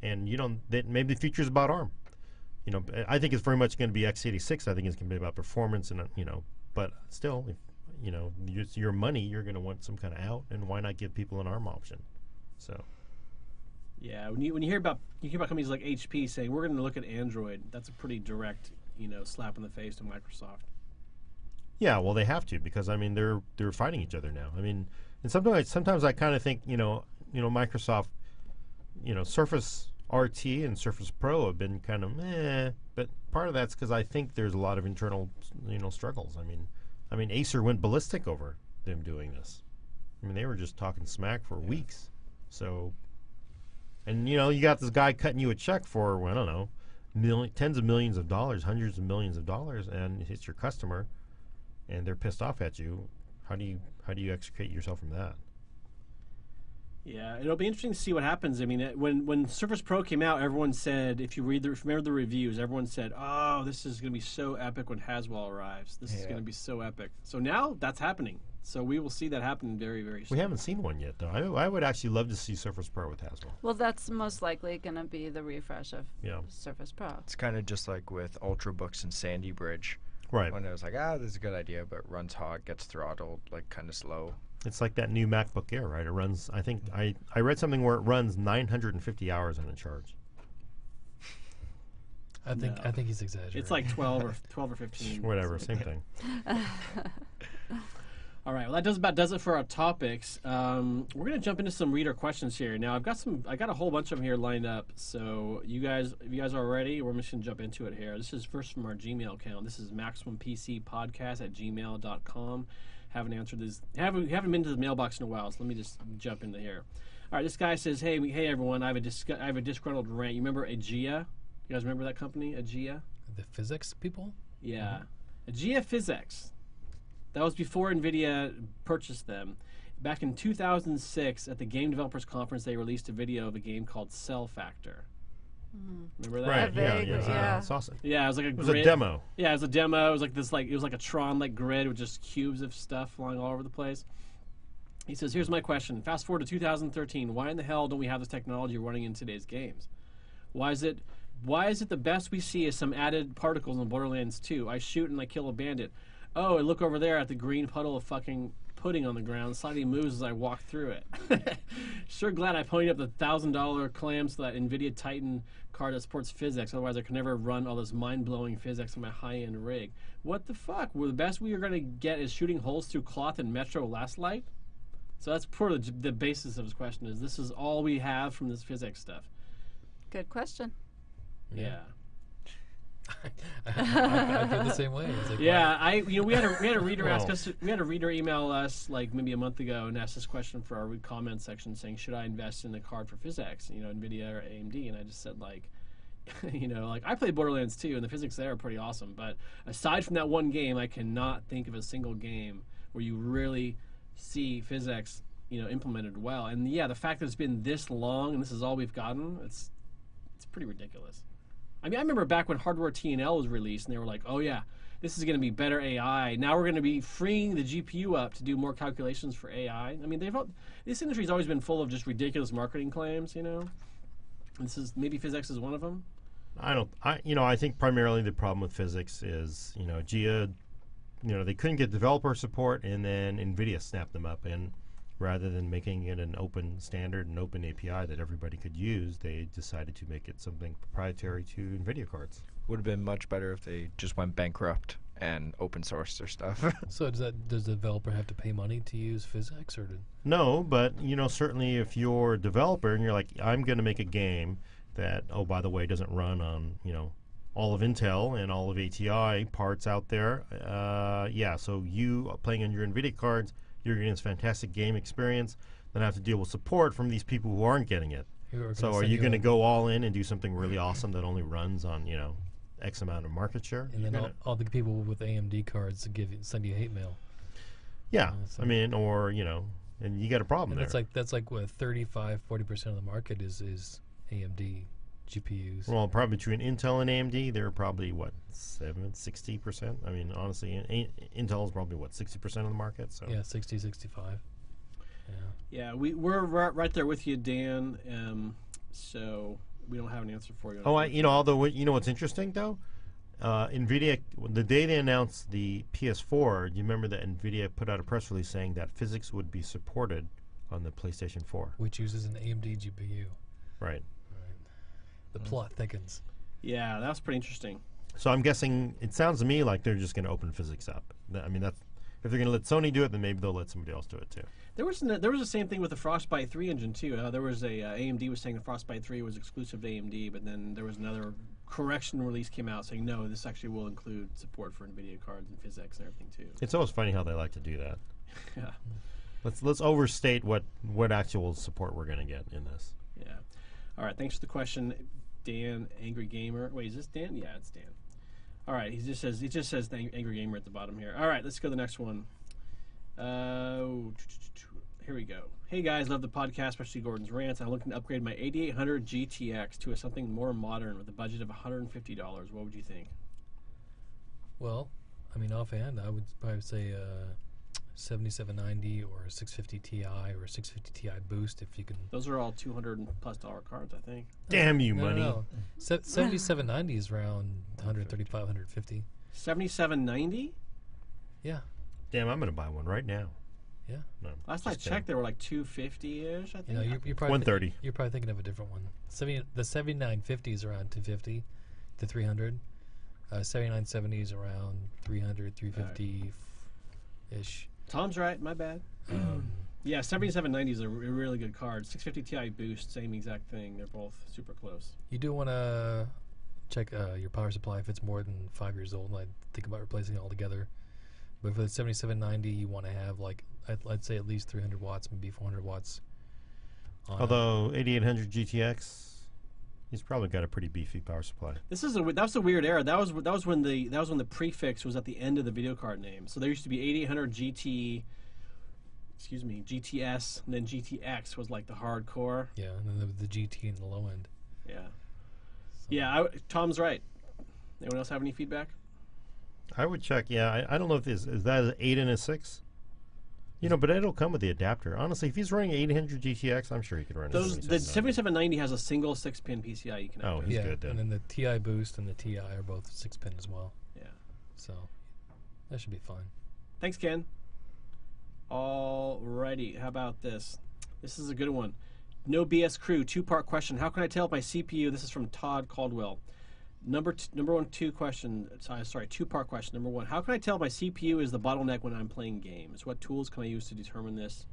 And maybe the future is about ARM. I think it's very much going to be x86. I think it's going to be about performance and, but still, if, it's your money, you're going to want some kind of out, and why not give people an ARM option? So. Yeah, when you hear about companies like HP saying we're going to look at Android, that's a pretty direct, slap in the face to Microsoft. Yeah, well, they have to, because they're fighting each other now. And sometimes I kind of think Microsoft, Surface RT and Surface Pro have been kind of meh, but part of that's because I think there's a lot of internal struggles. Acer went ballistic over them doing this. They were just talking smack for weeks. So, and you got this guy cutting you a check for, well, I don't know, tens of millions of dollars, hundreds of millions of dollars, and it's your customer, and they're pissed off at you. How do you extricate yourself from that? Yeah, it'll be interesting to see what happens. When Surface Pro came out, everyone said, if you remember the reviews, everyone said, "Oh, this is going to be so epic when Haswell arrives. This is going to be so epic." So now that's happening. So we will see that happen very, very soon. We haven't seen one yet, though. I would actually love to see Surface Pro with Haswell. Well, that's most likely going to be the refresh of Yeah. Surface Pro. It's kind of just like with Ultrabooks and Sandy Bridge. Right. When it was like, this is a good idea, but runs hot, gets throttled, like kind of slow. It's like that new MacBook Air, right? It runs, I think, I read something where it runs 950 hours on a charge. I think he's exaggerating. It's like 12 or 15. Whatever, same thing. All right, well that does it for our topics. We're gonna jump into some reader questions here. Now I got a whole bunch of them here lined up. So if you guys are ready, we're just gonna jump into it here. This is first from our Gmail account. This is maximumpcpodcast@gmail.com. Haven't answered this. Haven't been to the mailbox in a while. So let me just jump into here. All right, this guy says, hey everyone, I have a disgruntled rant. You remember Agea? You guys remember that company, Agea? The physics people? Yeah. Agea Physics. That was before NVIDIA purchased them. Back in 2006, at the Game Developers Conference, they released a video of a game called Cell Factor. Remember that? Right, yeah. Yeah. It's awesome. Yeah, it was like a It was grid. a demo. Yeah, it was a demo. It was like this, it was like a Tron-like grid with just cubes of stuff flying all over the place. He says, here's my question. Fast forward to 2013. Why in the hell don't we have this technology running in today's games? Why is it the best we see is some added particles in Borderlands 2? I shoot and I kill a bandit. Oh, and look over there at the green puddle of fucking pudding on the ground. Slightly moves as I walk through it. Sure glad I ponied up the $1,000 clams for that NVIDIA Titan card that supports physics. Otherwise, I could never run all this mind-blowing physics on my high-end rig. What the fuck? Well, the best we are going to get is shooting holes through cloth and Metro Last Light? So that's part of the basis of his question is this is all we have from this physics stuff. Good question. Yeah. I feel the same way. It's like, Yeah, we had a reader ask Well. us. We had a reader email us like maybe a month ago and asked this question for our comment section, saying, "Should I invest in a card for physics? NVIDIA or AMD?" And I just said like, I played Borderlands 2, and the physics there are pretty awesome. But aside from that one game, I cannot think of a single game where you really see physics, implemented well. And yeah, the fact that it's been this long and this is all we've gotten, it's pretty ridiculous. I mean, I remember back when Hardware T&L was released, and they were like, "Oh yeah, this is going to be better AI. Now we're going to be freeing the GPU up to do more calculations for AI." I mean, this industry's always been full of just ridiculous marketing claims. Maybe physics is one of them. I think primarily the problem with physics is, Gia, they couldn't get developer support, and then NVIDIA snapped them up, and rather than making it an open standard and open API that everybody could use, they decided to make it something proprietary to NVIDIA cards. Would have been much better if they just went bankrupt and open sourced their stuff. So does the developer have to pay money to use physics, or No, but certainly if you're a developer and you're like, I'm going to make a game that, oh, by the way, doesn't run on all of Intel and all of ATI parts out there, so you playing on your NVIDIA cards, you're getting this fantastic game experience, then have to deal with support from these people who aren't getting it. So are you going to go all in and do something really awesome that only runs on X amount of market share? And then all the people with AMD cards send you hate mail. Yeah, it's I like- mean, or and you got a problem And there. that's like what 35-40% of the market is AMD GPUs. Well, probably between Intel and AMD, they're probably 60%. I mean, honestly, Intel is probably 60% of the market. So Yeah, 60, 65. Yeah, we're right there with you, Dan. So we don't have an answer for you. although what's interesting though, NVIDIA, the day they announced the PS4, you remember that NVIDIA put out a press release saying that physics would be supported on the PlayStation 4. Which uses an AMD GPU. Right. The plot thickens. Yeah, that was pretty interesting. So I'm guessing it sounds to me like they're just going to open physics up. I mean, that's if they're going to let Sony do it, then maybe they'll let somebody else do it too. There was the same thing with the Frostbite 3 engine too. There was AMD was saying the Frostbite 3 was exclusive to AMD, but then there was another correction release came out saying no, this actually will include support for NVIDIA cards and physics and everything too. It's always funny how they like to do that. Yeah. Let's overstate what actual support we're going to get in this. Yeah. All right. Thanks for the question, Dan, Angry Gamer. Wait, is this Dan? Yeah, it's Dan. All right. He just says Angry Gamer at the bottom here. All right. Let's go to the next one. Here we go. Hey guys, love the podcast, especially Gordon's rants. I'm looking to upgrade my 8800 GTX to something more modern with a budget of $150. What would you think? Well, I mean, offhand, I would probably say 7790 or a 650 Ti or a 650 Ti Boost if you can. Those are all $200+ cards, I think. Damn you, No, money. no. 7790 is around 135, 150. 7790. Yeah, Damn, I'm gonna buy one right now. yeah. No, Last I just checked, they were like 250-ish. I think. You know, you're probably 130. You're probably thinking of a different one. The 7950 is around 250 to 300. 7970 is around 300, 350 ish. Tom's right. My bad. Yeah, 7790 is a really good card. 650 Ti Boost, same exact thing. They're both super close. You do want to check your power supply if it's more than 5 years old. I'd think about replacing it altogether. But for the 7790, you want to have like I'd say at least 300 watts, maybe 400 watts. Although 8800 GTX, he's probably got a pretty beefy power supply. That was a weird era. That was when the prefix was at the end of the video card name. So there used to be 8800 GTS, and then GTX was like the hardcore. Yeah, and then the GT and the low end. Yeah. So. Yeah, Tom's right. Anyone else have any feedback? I would check. Yeah, I don't know if is that an 8 and a 6. You know, but it'll come with the adapter. Honestly, if he's running 800 GTX, I'm sure he could run The it. 7790 has a single 6-pin PCI you can Oh, output. he's yeah, good then. and then the Ti Boost and the Ti are both 6-pin as well. Yeah. So that should be fine. Thanks, Ken. Alrighty, how about this? This is a good one. No BS Crew, 2-part question. How can I tell if my CPU? This is from Todd Caldwell. Two-part question. Number one, how can I tell my CPU is the bottleneck when I'm playing games? What tools can I use to determine this?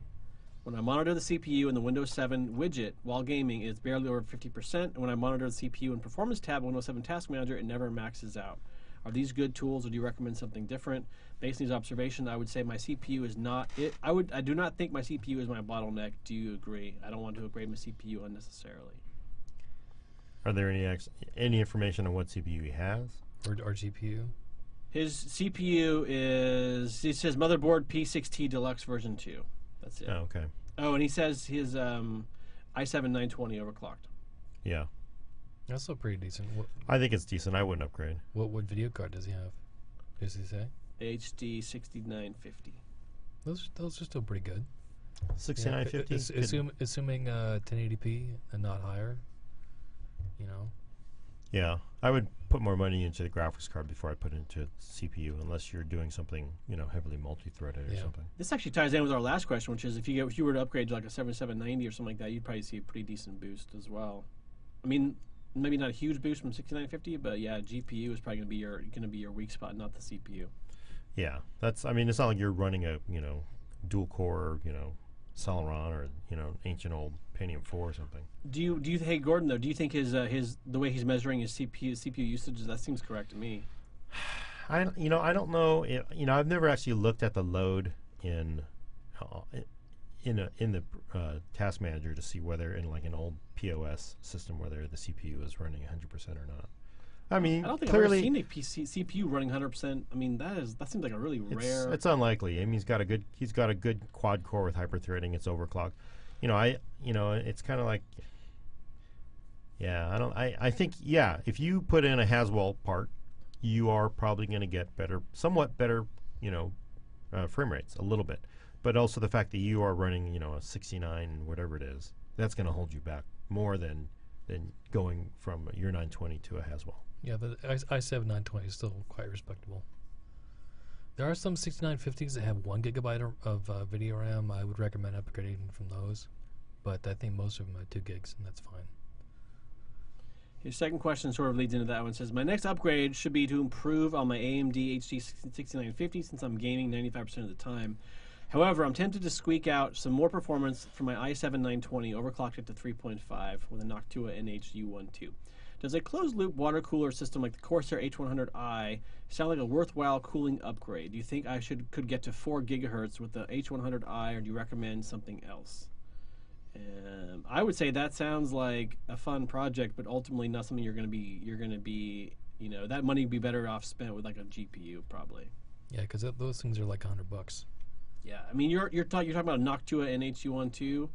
When I monitor the CPU in the Windows 7 widget while gaming, it's barely over 50%. And when I monitor the CPU in Performance tab in Windows 7 Task Manager, it never maxes out. Are these good tools, or do you recommend something different? Based on these observations, I would say my CPU is not it. I do not think my CPU is my bottleneck. Do you agree? I don't want to upgrade my CPU unnecessarily. Are there any information on what CPU he has? Or GPU? His CPU is, it says motherboard P6T Deluxe version 2. That's it. Oh, okay. Oh, and he says his i7-920 overclocked. Yeah. That's still pretty decent. I think it's decent. I wouldn't upgrade. What video card does he have? Does he say? HD 6950. Those are still pretty good. 6950? Assuming 1080p and not higher. You know. Yeah. I would put more money into the graphics card before I put it into CPU, unless you're doing something, heavily multi-threaded or something. This actually ties in with our last question, which is if you were to upgrade to like a 7790 or something like that, you'd probably see a pretty decent boost as well. I mean, maybe not a huge boost from 6950, but yeah, GPU is probably going to be your weak spot, not the CPU. Yeah. It's not like you're running a, dual core, Celeron or, ancient old Pentium 4 or something. Hey Gordon, though, do you think his the way he's measuring his CPU usage, that seems correct to me? I don't know. I've never actually looked at the load in the task manager to see whether in like an old POS system whether the CPU is running 100% or not. I mean, I don't think clearly I've ever seen a CPU running 100%. I mean, that seems like a really rare. It's unlikely. I mean, he's got a good quad core with hyperthreading. It's overclocked. It's kind of like, yeah. I think if you put in a Haswell part, you are probably going to get somewhat better, frame rates a little bit. But also the fact that you are running, a 69 whatever it is, that's going to hold you back more than going from your 920 to a Haswell. Yeah, the i7 920 is still quite respectable. There are some 6950s that have 1 gigabyte of video RAM. I would recommend upgrading from those, but I think most of them are 2 gigs, and that's fine. His second question sort of leads into that one. It says, my next upgrade should be to improve on my AMD HD 6950 since I'm gaming 95% of the time. However, I'm tempted to squeak out some more performance from my i7 920, overclocked it to 3.5 with a Noctua NH-U12. Does a closed-loop water cooler system like the Corsair H100i sound like a worthwhile cooling upgrade? Do you think I could get to 4 gigahertz with the H100i, or do you recommend something else? I would say that sounds like a fun project, but ultimately not something you're going to be, that money would be better off spent with like a GPU probably. Yeah, because those things are like $100. Yeah, I mean you're talking about a Noctua NH-U12,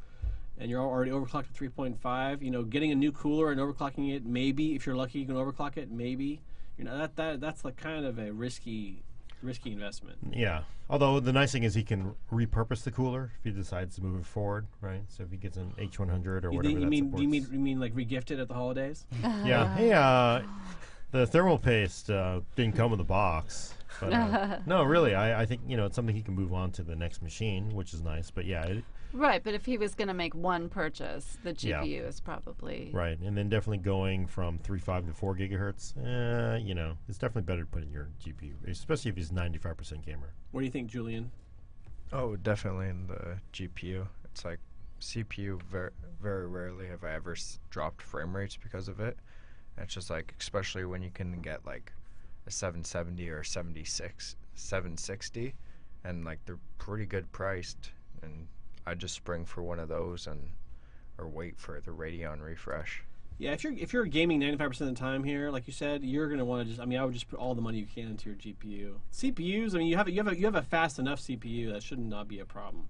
and you're already overclocked to 3.5. Getting a new cooler and overclocking it, maybe if you're lucky you can overclock it. Maybe that's like kind of a risky risky investment. Yeah. Although the nice thing is he can repurpose the cooler if he decides to move it forward, right? So if he gets an H100 or whatever that Do supports. you mean like regift it at the holidays? Yeah. Hey, the thermal paste didn't come in the box. But, no, really, I think it's something he can move on to the next machine, which is nice. But yeah, Right, but if he was going to make one purchase, the GPU is probably... right, and then definitely going from 3.5 to 4 gigahertz, it's definitely better to put in your GPU, especially if he's 95% gamer. What do you think, Julian? Oh, definitely in the GPU. It's like CPU, very, very rarely have I ever dropped frame rates because of it. And it's just like, especially when you can get like a 770 or 760, and like they're pretty good priced, and I just spring for one of those or wait for the Radeon refresh. Yeah, if you're gaming 95% of the time here, like you said, you're gonna want to just. I mean, I would just put all the money you can into your GPU. CPUs. I mean, you have a fast enough CPU that should not be a problem.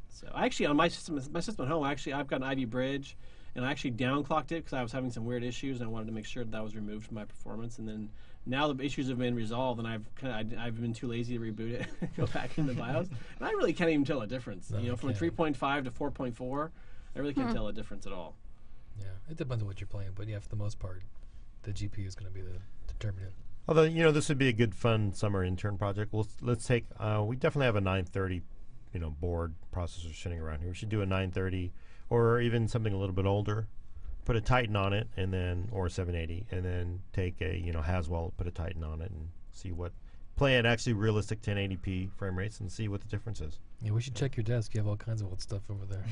So I actually on my system at home, I've got an Ivy Bridge, and I actually downclocked it because I was having some weird issues, and I wanted to make sure that was removed from my performance. And then now the issues have been resolved, and I've been too lazy to reboot it, go back into BIOS, and I really can't even tell a difference. No, from a 3.5 to 4.4, I really can't tell a difference at all. Yeah, it depends on what you're playing, but yeah, for the most part, the GPU is going to be the determinant. Although this would be a good, fun summer intern project. Let's take. We definitely have a 930, board processor sitting around here. We should do a 930, or even something a little bit older. Put a Titan on it, and then or a 780, and then take a Haswell, put a Titan on it, and play at actually realistic 1080p frame rates, and see what the difference is. Yeah, we should check your desk. You have all kinds of old stuff over there.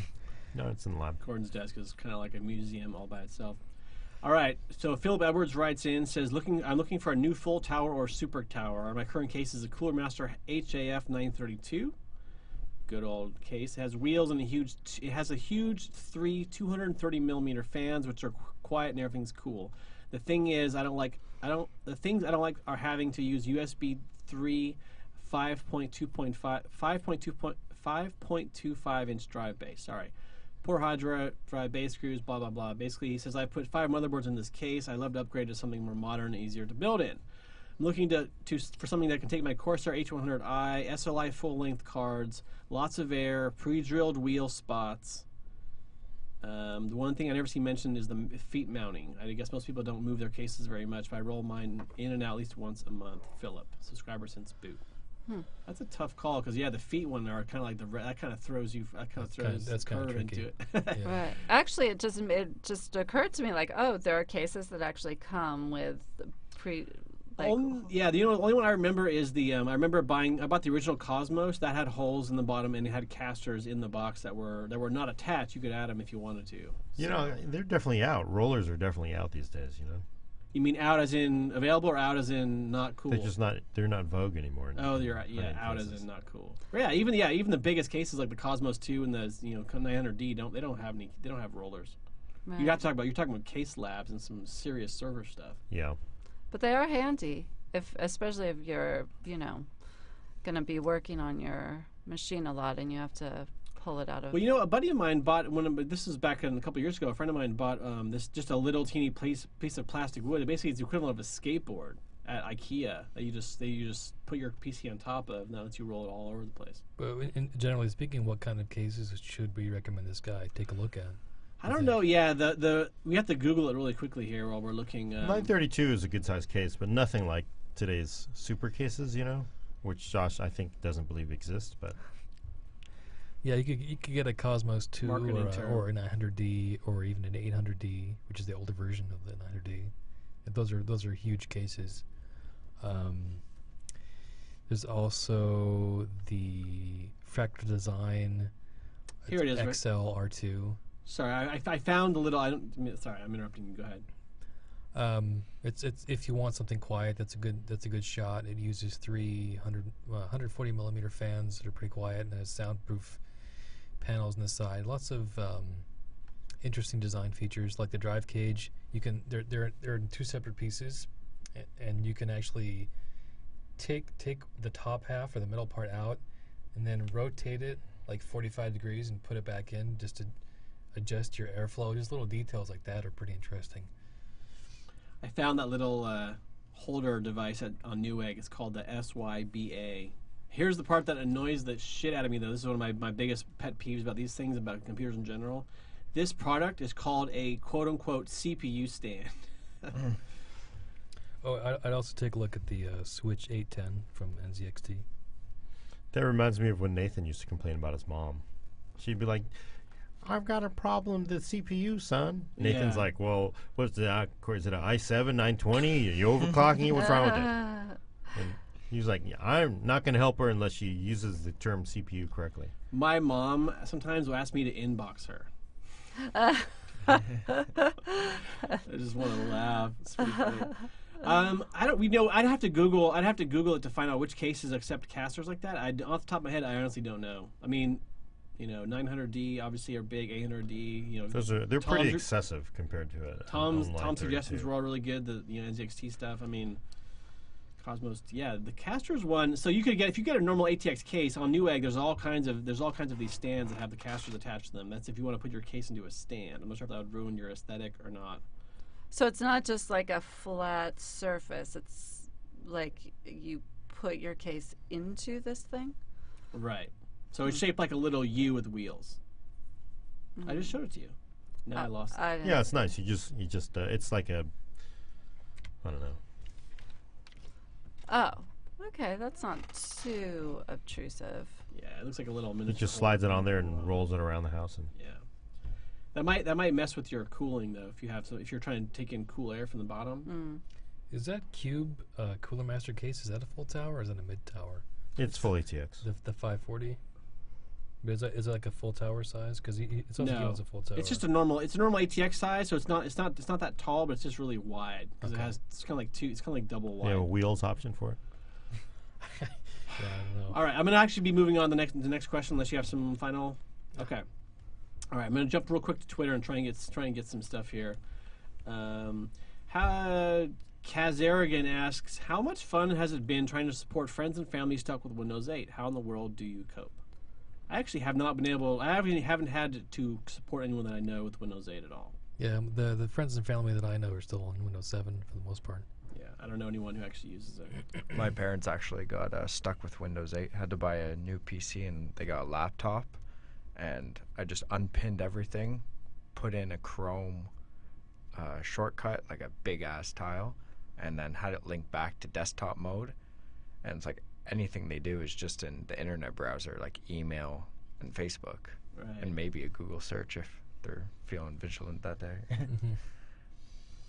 No, it's in the lab. Gordon's desk is kind of like a museum all by itself. All right, so Philip Edwards writes in, says, I'm looking for a new full tower or super tower. My current case is a Cooler Master HAF 932. Good old case. It has wheels and it has a huge 230 millimeter fans, which are quiet and everything's cool. The thing is, the things I don't like are having to use USB 3 5.25 inch drive base. Sorry. Poor hard drive base screws, blah, blah, blah. Basically, he says, I put 5 motherboards in this case. I'd love to upgrade to something more modern and easier to build in. I'm looking for something that can take my Corsair H100i, SLI full-length cards, lots of air, pre-drilled wheel spots. The one thing I never see mentioned is the feet mounting. I guess most people don't move their cases very much, but I roll mine in and out at least once a month. Philip, subscriber since boot. That's a tough call because the feet one are kind of like that kind of throws curve into it. Yeah. Right. Actually, it just occurred to me like, oh, there are cases that actually come with the only one I remember is the I bought the original Cosmos that had holes in the bottom and it had casters in the box that were not attached. You could add them if you wanted to. They're definitely out. Rollers are definitely out these days. You mean out as in available or out as in not cool? They're not vogue anymore. Oh, you're right. Yeah, out as in not cool. Yeah, even the biggest cases like the Cosmos 2 and the 900D they don't have rollers. Right. You're talking about case labs and some serious server stuff. Yeah. But they are handy, especially if you're, going to be working on your machine a lot and you have to pull it out of. Well, a buddy of mine bought this is back a couple years ago. A friend of mine bought this just a little teeny piece of plastic wood. Basically, it's the equivalent of a skateboard at IKEA that you just put your PC on top of. And that lets you roll it all over the place. But generally speaking, what kind of cases should we recommend this guy take a look at? I don't know. Yeah, we have to Google it really quickly here while we're looking. 932 is a good sized case, but nothing like today's super cases, which Josh I think doesn't believe exist. But yeah, you could get a Cosmos 2 or a 900D or even an 800D, which is the older version of the 900D. And those are huge cases. There's also the Fractal Design. Here it is. XL R2. Sorry, I found a little. Sorry, I'm interrupting you. Go ahead. It's if you want something quiet, that's a good shot. It uses 140 millimeter fans that are pretty quiet and has soundproof panels on the side. Lots of interesting design features like the drive cage. They're in 2 separate pieces, and you can actually take the top half or the middle part out, and then rotate it like 45 degrees and put it back in just to adjust your airflow. Just little details like that are pretty interesting. I found that little holder device on Newegg. It's called the SYBA. Here's the part that annoys the shit out of me, though. This is one of my biggest pet peeves about these things, about computers in general. This product is called a quote-unquote CPU stand. Oh, I'd also take a look at the Switch 810 from NZXT. That reminds me of when Nathan used to complain about his mom. She'd be like, I've got a problem with the CPU, son. Nathan's Yeah. like, well, what's the, is it an i7 920? Are you overclocking it? What's wrong with it? And he's like, yeah, I'm not going to help her unless she uses the term CPU correctly. My mom sometimes will ask me to inbox her. I just want to laugh. It's pretty funny. I'd have to Google it to find out which cases accept casters like that. Off the top of my head, I honestly don't know. I mean, 900D obviously are big, 800D. They're pretty excessive compared to it. Tom's suggestions were all really good. The NZXT stuff. I mean, Cosmos. Yeah, the casters one. So you could get, if you get a normal ATX case on Newegg, there's all kinds of these stands that have the casters attached to them. That's if you want to put your case into a stand. I'm not sure if that would ruin your aesthetic or not. So it's not just like a flat surface. It's like you put your case into this thing? Right. So it's shaped like a little U with wheels. I just showed it to you. Now I lost it. Yeah, it's nice. You just it's like a, I don't know. Oh, okay. That's not too obtrusive. Yeah, it looks like a little It miniature. just slides it on there and rolls it around the house. And Yeah. That might mess with your cooling though if you're trying to take in cool air from the bottom. Is that Cube Cooler Master case? Is that a full tower or is that a mid tower? it's full ATX. The 540. But is it like a full tower size? Because it's also No, a full tower. it's just a normal ATX size, so it's not that tall, but it's just really wide because it's kind of like double wide. You have a wheels option for it. Yeah, I don't know. All right, I'm gonna actually be moving on to the next question unless you have some final. Okay. All right, I'm gonna jump real quick to Twitter and try and get some stuff here. Kazarigan asks, how much fun has it been trying to support friends and family stuck with Windows 8? How in the world do you cope? I actually have not been able. I haven't had to support anyone that I know with Windows 8 at all. Yeah, the friends and family that I know are still on Windows 7 for the most part. Yeah, I don't know anyone who actually uses it. My parents actually got stuck with Windows 8, had to buy a new PC, and they got a laptop. And I just unpinned everything, put in a Chrome shortcut, like a big-ass tile, and then had it link back to desktop mode. And it's like anything they do is just in the internet browser, like email and Facebook, and maybe a Google search if they're feeling vigilant that day.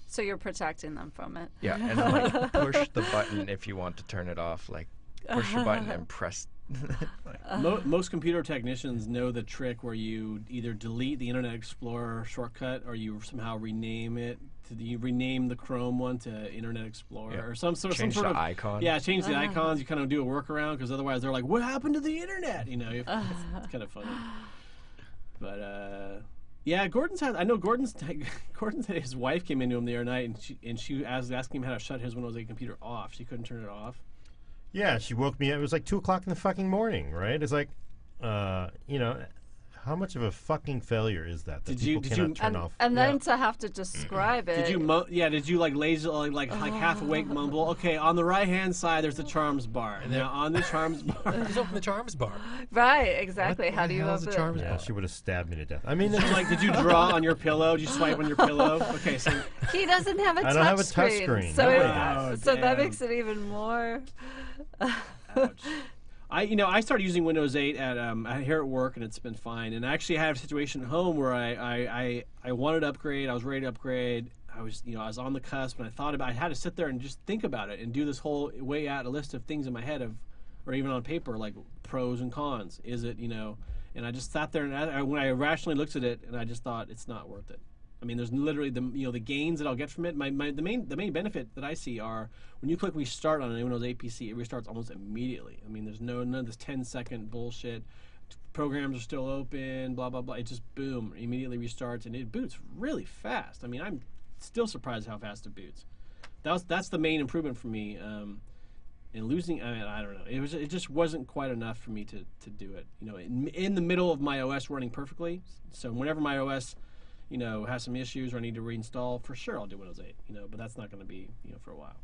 So you're protecting them from it. Yeah, and like push the button if you want to turn it off. Like push the button and press. Most computer technicians know the trick where you either delete the Internet Explorer shortcut or you somehow rename it. You rename the Chrome one to Internet Explorer or some sort Change of the icon. Yeah, change the icons. You kind of do a workaround because otherwise they're like, "What happened to the internet?" It's kind of funny. But yeah, I know Gordon said his wife came into him the other night and she was asking him how to shut his Windows 8 computer off. She couldn't turn it off. Yeah, she woke me up. It was like 2 o'clock in the fucking morning, right? It's like, how much of a fucking failure is that? That people cannot turn off. And then to have to describe it. Did you like lazy, like half awake mumble? Okay, on the right hand side there's the charms bar. And now on the charms bar. Just open the charms bar. Right, exactly. What How do you the hell's open the charms it? Yeah, bar? she would have stabbed me to death. I mean, Did you draw on your pillow? Did you swipe on your pillow? Okay, so He doesn't have a I touch don't have a screen. touch screen. So, Nobody does. so Oh, that damn. makes it even more. ouch. I started using Windows 8 here at work, and it's been fine. And I actually had a situation at home where I wanted to upgrade. I was ready to upgrade. I was on the cusp, and I had to sit there and just think about it and do this whole weigh out a list of things in my head or even on paper, like pros and cons. Is it, and I just sat there and when I rationally looked at it, and I just thought it's not worth it. I mean, there's literally the gains that I'll get from it. The main benefit that I see are when you click restart on a Windows 8 PC, it restarts almost immediately. I mean, there's none of this 10-second bullshit. Programs are still open, blah blah blah. It just boom, immediately restarts and it boots really fast. I mean, I'm still surprised how fast it boots. That's the main improvement for me. And losing, I don't know. It just wasn't quite enough for me to do it. In the middle of my OS running perfectly. So whenever my OS has some issues or I need to reinstall, for sure I'll do Windows 8, but that's not going to be, for a while.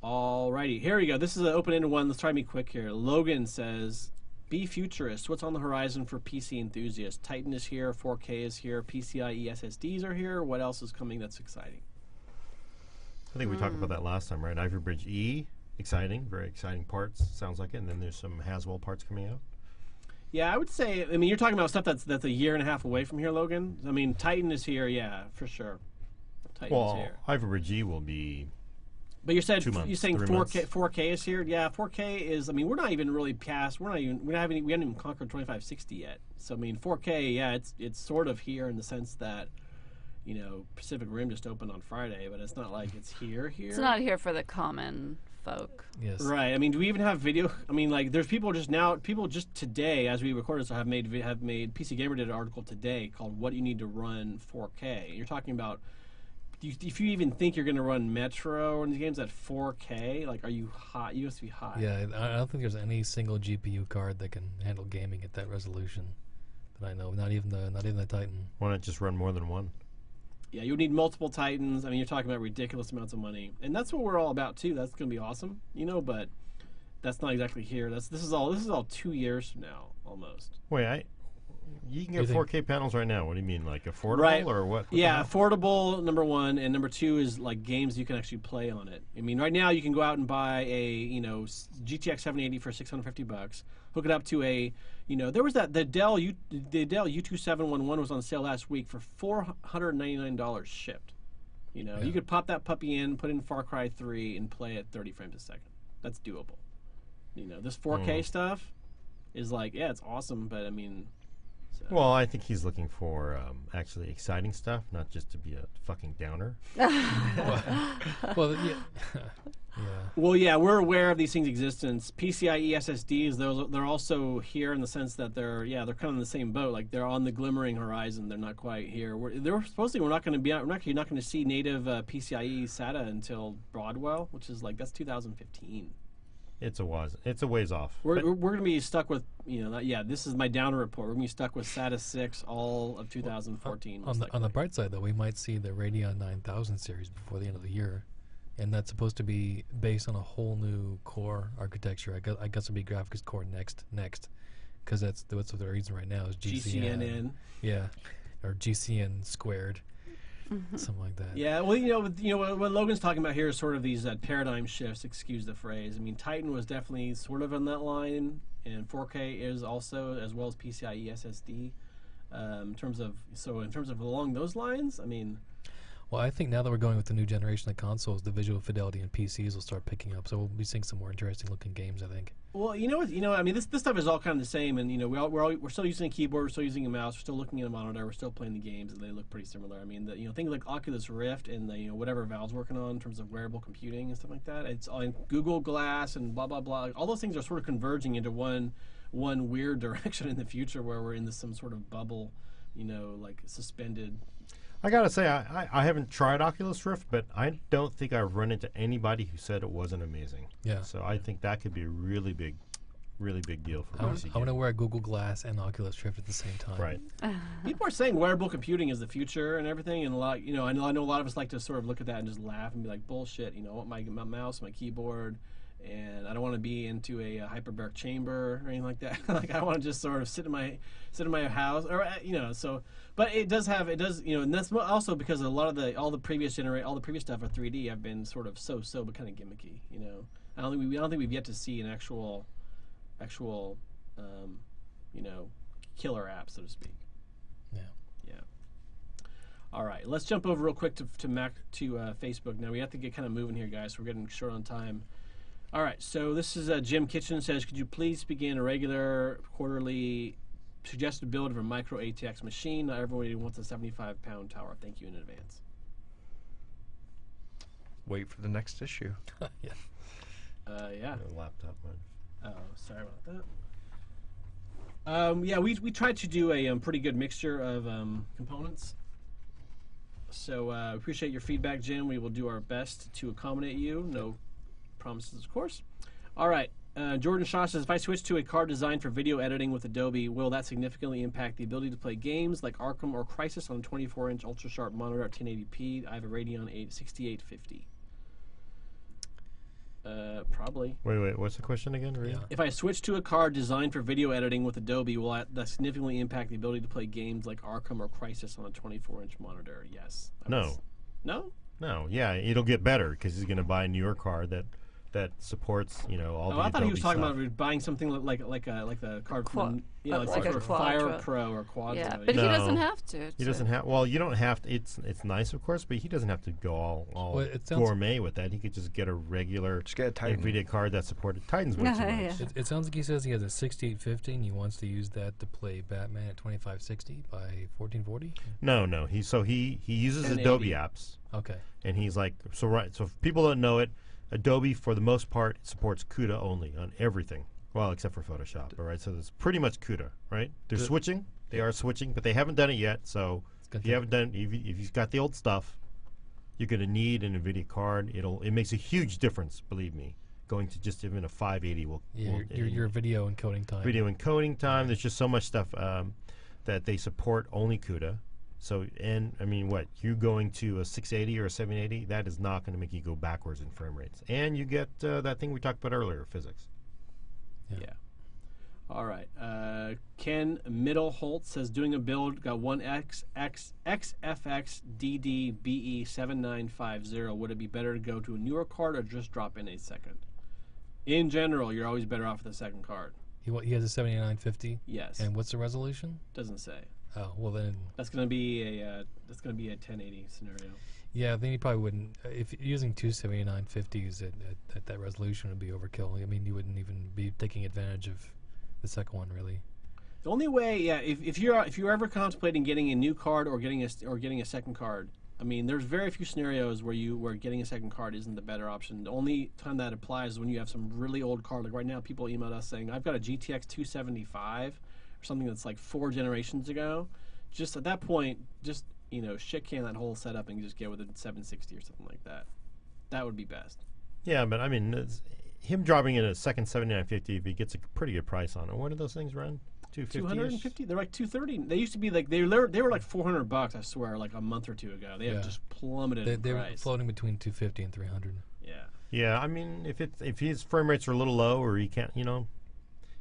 Alrighty, here we go. This is an open-ended one. Let's try to be quick here. Logan says, "Be futurist. What's on the horizon for PC enthusiasts? Titan is here. 4K is here. PCIe SSDs are here. What else is coming that's exciting?" I think we talked about that last time, right? Ivy Bridge E, exciting, very exciting parts. Sounds like it. And then there's some Haswell parts coming out. Yeah, I would say. I mean, you're talking about stuff that's a year and a half away from here, Logan. I mean, Titan is here. Yeah, for sure. Titan's here. Ivy Bridge E will be. But you said 2 months, you're saying 3 4K. months. 4K is here. Yeah, 4K is. I mean, we're not even really past. We haven't even conquered 2560 yet. So I mean, 4K. Yeah, it's sort of here in the sense that, you know, Pacific Rim just opened on Friday, but it's not like it's here. It's not here for the common folk. Yes. Right. I mean, do we even have video? I mean, like, there's people just today, as we recorded, so have made. PC Gamer did an article today called "What You Need to Run 4K." You're talking about. If you even think you're going to run Metro in these games at 4K, like, are you hot? You must be hot. Yeah, I don't think there's any single GPU card that can handle gaming at that resolution that I know. Not even the Titan. Why not just run more than one? Yeah, you would need multiple Titans. I mean, you're talking about ridiculous amounts of money, and that's what we're all about too. That's going to be awesome, you know. But that's not exactly here. This is all 2 years from now, almost. Wait, you can get You think- 4K panels right now. What do you mean, like affordable Right. or what? What the Yeah, hell? affordable, number one, and number two is like games you can actually play on it. I mean, right now you can go out and buy a GTX 780 for $650. Hook it up to a there was the Dell U2711 was on sale last week for $499 shipped. Yeah. You could pop that puppy in, put in Far Cry 3, and play at 30 frames a second. That's doable. This 4K stuff is like, yeah, it's awesome, but I mean. Well, I think he's looking for actually exciting stuff, not just to be a fucking downer. Well, yeah. Yeah. Well, yeah, we're aware of these things' existence. PCIe SSDs, they're also here in the sense that they're kind of in the same boat. Like, they're on the glimmering horizon. They're not quite here. We're not going to see native PCIe SATA until Broadwell, which is like, that's 2015. It's a ways off. We're going to be stuck with, this is my downer report. We're going to be stuck with SATA 6 all of 2014. On the bright side, though, we might see the Radeon 9000 series before the end of the year. And that's supposed to be based on a whole new core architecture. I guess it'll be graphics core next, because that's what the reason right now is GCNN. Yeah, or GCN squared, something like that. Yeah, well, what Logan's talking about here is sort of these paradigm shifts. Excuse the phrase. I mean, Titan was definitely sort of on that line, and 4K is also, as well as PCIe SSD. In terms of along those lines, I mean. Well, I think now that we're going with the new generation of consoles, the visual fidelity in PCs will start picking up. So we'll be seeing some more interesting looking games, I think. Well, I mean, this stuff is all kind of the same, and we're still using a keyboard, we're still using a mouse, we're still looking at a monitor, we're still playing the games, and they look pretty similar. I mean, things like Oculus Rift and the whatever Valve's working on in terms of wearable computing and stuff like that. It's all in Google Glass and blah blah blah. All those things are sort of converging into one weird direction in the future where we're in some sort of bubble, like suspended. I gotta say, I haven't tried Oculus Rift, but I don't think I've run into anybody who said it wasn't amazing. Yeah. So I think that could be a really big deal for I PC. want to wear a Google Glass and Oculus Rift at the same time. Right. People are saying wearable computing is the future and everything, and I know a lot of us like to sort of look at that and just laugh and be like, bullshit. I want my mouse, my keyboard, and I don't want to be into a hyperbaric chamber or anything like that. Like, I want to just sort of sit in my house, or so. But it does, and that's also because a lot of all the previous stuff are 3D have been sort of so, but kind of gimmicky. I don't think we've yet to see an actual, killer app, so to speak. Yeah. Yeah. All right, let's jump over real quick to Facebook. Now we have to get kind of moving here, guys. We're getting short on time. All right, so this is Jim Kitchen says, could you please begin a regular quarterly suggested build of a micro ATX machine? Not everybody wants a 75-pound tower. Thank you in advance. Wait for the next issue. Yeah. Yeah. The laptop one. Oh, sorry about that. Yeah, we tried to do a pretty good mixture of components. So appreciate your feedback, Jim. We will do our best to accommodate you. No promises, of course. All right. Jordan Shaw says, if I switch to a card designed for video editing with Adobe, will that significantly impact the ability to play games like Arkham or Crysis on a 24-inch ultra-sharp monitor at 1080p? I have a Radeon 6850. Probably. Wait. What's the question again? Rhea? Yeah. If I switch to a card designed for video editing with Adobe, will that significantly impact the ability to play games like Arkham or Crysis on a 24-inch monitor? Yes. No. No? No. Yeah, it'll get better because he's going to buy a newer card that supports all the I thought he was Adobe talking stuff. about buying something like the card from like like sort a of Fire Quadra. Pro or Quadra. Yeah, but he No. doesn't have to. He doesn't have. Well, you don't have to. It's nice, of course, but he doesn't have to go all Well, it sounds- gourmet with that. He could just get a regular Just get a Titan. NVIDIA card that supported Titan's way too much. Yeah. It sounds like he says he has a 6850 and he wants to use that to play Batman at 2560 by 1440. No. He uses 1080. Adobe apps, Okay. and he's like, so if people don't know it, Adobe for the most part supports CUDA only on everything. Well, except for Photoshop, all right? So it's pretty much CUDA, right? They're switching. They are switching, but they haven't done it yet. So gonna if you haven't done, if you've got the old stuff, you're going to need an NVIDIA card. It makes a huge difference, believe me. Going to just even a 580 will Your video encoding time. video encoding time. There's just so much stuff that they support only CUDA. So, and I mean, what you going to a 680 or a 780? That is not going to make you go backwards in frame rates. And you get that thing we talked about earlier, physics. Yeah. All right. Ken Middleholt says doing a build, got one XFX DD BE 7950. Would it be better to go to a newer card or just drop in a second? In general, you're always better off with a second card. He has a 7950. Yes. And what's the resolution? Doesn't say. Oh, well then. That's gonna be a 1080 scenario. Yeah, then you probably wouldn't. If you're using two 7950s at that resolution would be overkill. I mean, you wouldn't even be taking advantage of the second one, really. The only way, yeah, if you're ever contemplating getting a new card or getting a second card, I mean, there's very few scenarios where getting a second card isn't the better option. The only time that applies is when you have some really old card. Like right now, people emailed us saying, "I've got a GTX 275 or something that's like 4 generations ago." Just at that point, just shit can that whole setup and just get with a 760 or something like that. That would be best. Yeah, but I mean, him dropping in a second 7950, if he gets a pretty good price on it. What do those things run? 250? They're like 230. They used to be like they were like $400. I swear, like a month or two ago. They have just plummeted in They were price. floating between 250 and 300. Yeah. Yeah, I mean, if his frame rates are a little low or he can't,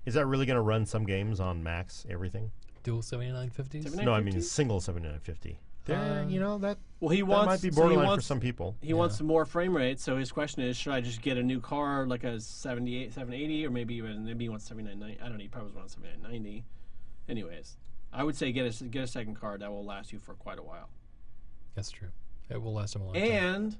is that really going to run some games on max everything? Dual 7950s? No, I mean single 7950. That Well, he that wants might be so he borderline wants- for some people. He wants some more frame rate, so his question is, should I just get a new card like a 780, or maybe he wants 7990? I don't know. He probably wants 7990. Anyways, I would say get a second card that will last you for quite a while. That's true. It will last them a long time. And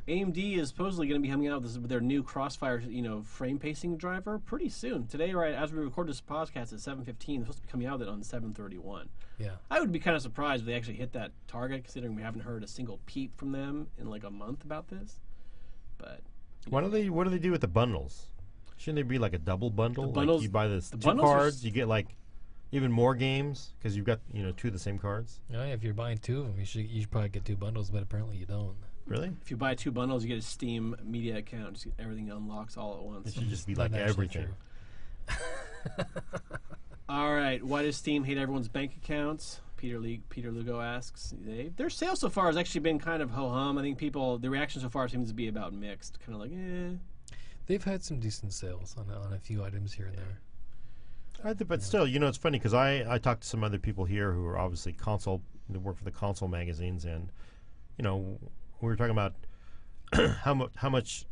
AMD is supposedly going to be coming out with their new Crossfire, frame pacing driver pretty soon. Today, right as we record this podcast at 7:15, they're supposed to be coming out with it on 7:31. Yeah. I would be kind of surprised if they actually hit that target, considering we haven't heard a single peep from them in like a month about this. But What do they do with the bundles? Shouldn't they be like a double bundle? bundles- like you buy the two bundles are cards, you get like even more games because you've got two of the same cards. Yeah, if you're buying two of them, you should probably get two bundles, but apparently you don't. Really? if you buy 2 bundles, you get a Steam media account. Just everything unlocks all at once. It should just be Not like actually everything. true. All right. Why does Steam hate everyone's bank accounts? Peter Lugo asks. Their sales so far has actually been kind of ho-hum. I think the reaction so far seems to be about mixed. Kind of like, eh. They've had some decent sales on a few items here and there. But still, it's funny because I talked to some other people here who are obviously they work for the console magazines, and we were talking about how much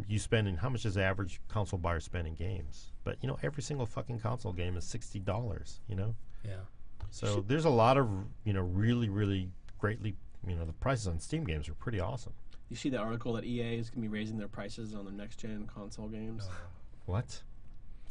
you spend and how much does the average console buyer spend in games. But every single fucking console game is $60. Yeah. So there's a lot of really really greatly the prices on Steam games are pretty awesome. You see the article that EA is going to be raising their prices on their next-gen console games? What?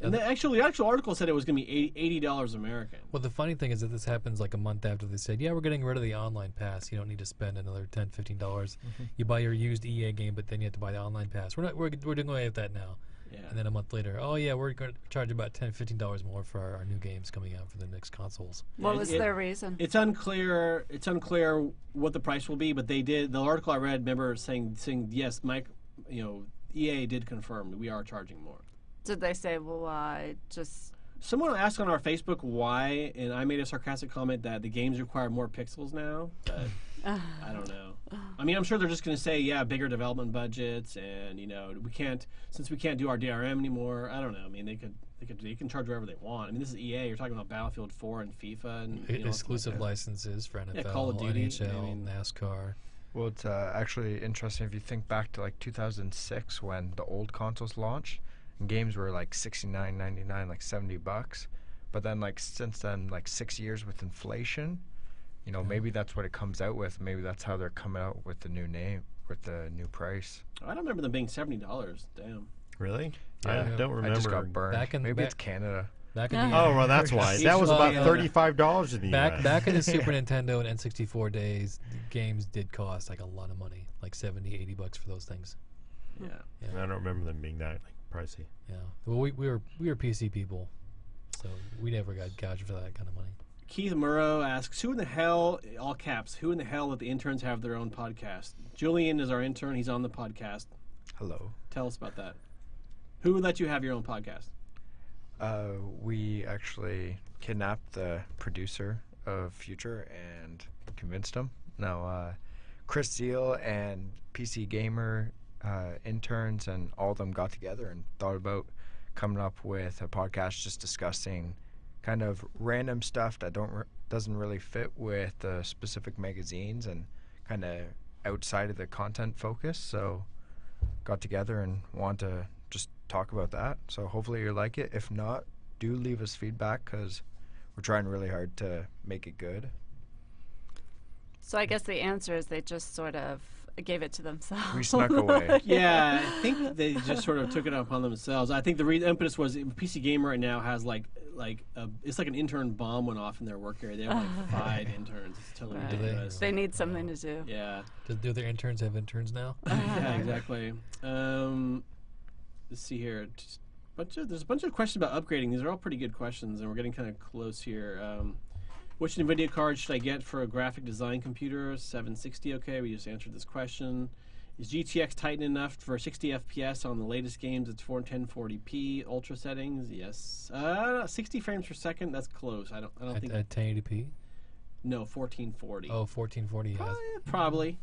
And the actual article said it was going to be $80 American. Well, the funny thing is that this happens like a month after they said, yeah, we're getting rid of the online pass. You don't need to spend another $10, $15. You buy your used EA game, but then you have to buy the online pass. We're doing away with that now. Yeah. And then a month later, oh yeah, we're going to charge about $10, $15 more for our new games coming out for the next consoles. What was their reason? It's unclear. It's unclear what the price will be, but the article I read, remember saying yes, Mike, EA did confirm we are charging more. Did they say, well, why? Just Someone asked on our Facebook why, and I made a sarcastic comment that the games require more pixels now. But I don't know. I mean, I'm sure they're just going to say, yeah, bigger development budgets, and since we can't do our DRM anymore. I don't know. I mean, they can charge whatever they want. I mean, this is EA. You're talking about Battlefield 4 and FIFA and Exclusive licenses for NFL, Call of Duty, NHL, NASCAR. Well, it's actually interesting if you think back to like 2006 when the old consoles launched, and games were like $69.99, like $70. But then, like since then, like 6 years with inflation, maybe that's what it comes out with. Maybe that's how they're coming out with the new name, with the new price. I don't remember them being $70. Damn. Really? I don't remember. I just got burned. Maybe it's Canada. Back in the Oh, well, that's why. That was about $35 in the US. back in the Super Nintendo and N64 days, games did cost like a lot of money, like $70-$80 for those things. Yeah. I don't remember them being that pricey. Yeah. Well, we were PC people, so we never got gouged for that kind of money. Keith Murrow asks, who in the hell, all caps, who in the hell let the interns have their own podcast? Julian is our intern. He's on the podcast. Hello. Tell us about that. Who let you have your own podcast? We actually kidnapped the producer of Future and convinced him. No, Chris Zeal and PC Gamer interns and all of them got together and thought about coming up with a podcast just discussing kind of random stuff that doesn't really fit with the specific magazines and kind of outside of the content focus. So got together and want to just talk about that. So hopefully you like it. If not, do leave us feedback because we're trying really hard to make it good. So I guess the answer is they just sort of gave it to themselves. We snuck away. Yeah, I think they just sort of took it upon themselves. I think the impetus was PC Gamer right now has it's like an intern bomb went off in their work area. They have like 5 interns. It's totally Right. ridiculous. They need something to do. Yeah. Do their interns have interns now? Yeah, exactly. Let's see here. There's a bunch of questions about upgrading. These are all pretty good questions, and we're getting kind of close here. Which NVIDIA card should I get for a graphic design computer? 760, okay, we just answered this question. Is GTX Titan enough for 60 FPS on the latest games? It's 1040p ultra settings. Yes. 60 frames per second. That's close. I don't think at 1080p. No, 1440. Oh, 1440. Probably.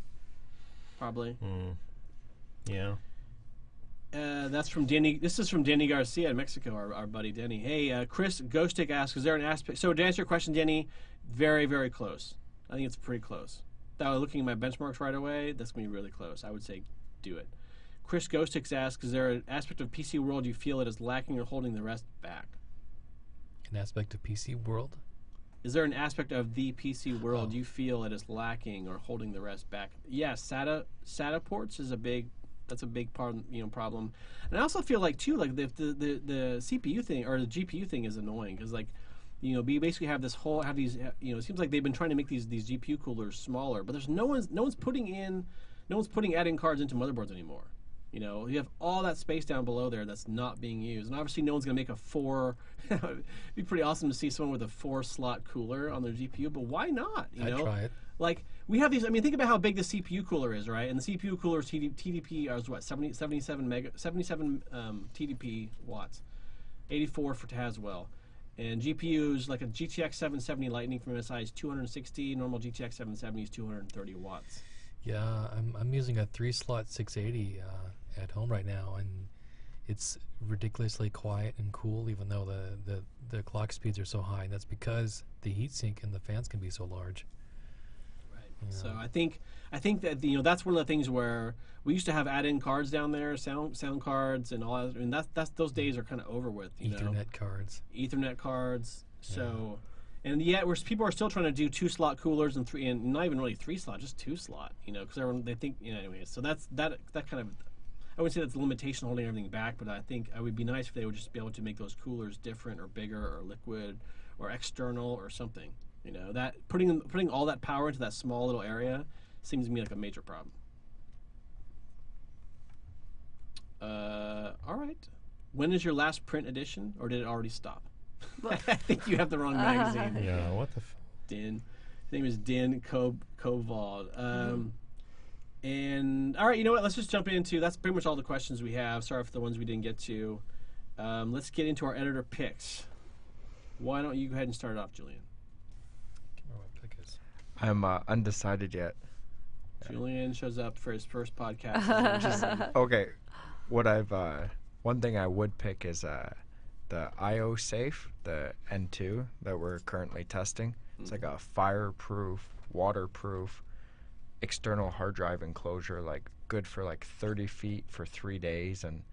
Yeah. That's from Denny. This is from Denny Garcia in Mexico, our buddy Denny. Hey, Chris Ghostic asks, is there an aspect... So to answer your question, Denny, very, very close. I think it's pretty close. Looking at my benchmarks right away, that's going to be really close. I would say do it. Chris Ghostic asks, is there an aspect of PC World you feel it is lacking or holding the rest back? An aspect of PC World? Is there an aspect of the PC World you feel it is lacking or holding the rest back? Yeah, SATA ports is a big... That's a big part, problem. And I also feel like too, like the CPU thing or the GPU thing is annoying because we basically have these. It seems like they've been trying to make these GPU coolers smaller, but there's no one's putting add-in cards into motherboards anymore. You have all that space down below there that's not being used, and obviously no one's going to make a 4. It'd be pretty awesome to see someone with a 4-slot cooler on their GPU, but why not? I'd try it. Like, we have these, think about how big the CPU cooler is, right? And the CPU cooler's TDP is what, 77 TDP watts, 84 for Haswell. And GPUs, like a GTX 770 Lightning from MSI is 260, normal GTX 770 is 230 watts. Yeah, I'm using a 3-slot 680 at home right now, and it's ridiculously quiet and cool, even though the clock speeds are so high. And that's because the heatsink and the fans can be so large. So I think that that's one of the things where we used to have add-in cards down there, sound cards and all that. And that's those days are kind of over with. Ethernet cards. So, and yet people are still trying to do 2-slot coolers and not even really 3-slot, just 2-slot. Because they think anyways. So that kind of, I wouldn't say that's a limitation holding everything back, but I think it would be nice if they would just be able to make those coolers different or bigger or liquid or external or something. That putting all that power into that small little area seems to me like a major problem. All right. When is your last print edition, or did it already stop? I think you have the wrong magazine. Yeah, what the Din. His name is Din Kovald. And, all right, you know what? Let's just jump into, that's pretty much all the questions we have. Sorry for the ones we didn't get to. Let's get into our editor picks. Why don't you go ahead and start it off, Julian? I'm undecided yet. Julian shows up for his first podcast. and just- Okay, what I've one thing I would pick is the IO Safe, the N2 that we're currently testing. It's like a fireproof, waterproof, external hard drive enclosure, like good for like 30 feet for 3 days, and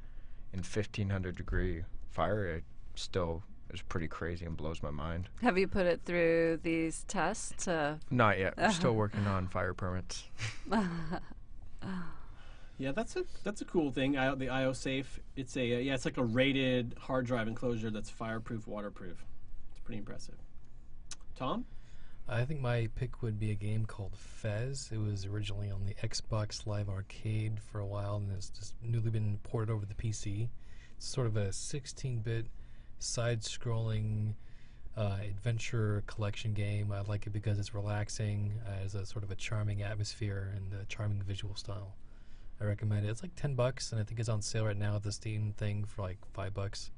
in 1500-degree fire, it still is pretty crazy and blows my mind. Have you put it through these tests? Not yet. We're still working on fire permits. Yeah, that's a cool thing. The IO Safe. It's it's like a rated hard drive enclosure that's fireproof, waterproof. It's pretty impressive. Tom? I think my pick would be a game called Fez. It was originally on the Xbox Live Arcade for a while, and it's just newly been ported over to the PC. It's sort of a 16-bit side-scrolling adventure collection game. I like it because it's relaxing, has a sort of a charming atmosphere and a charming visual style. I recommend it. It's like $10, and I think it's on sale right now at the Steam thing for like $5.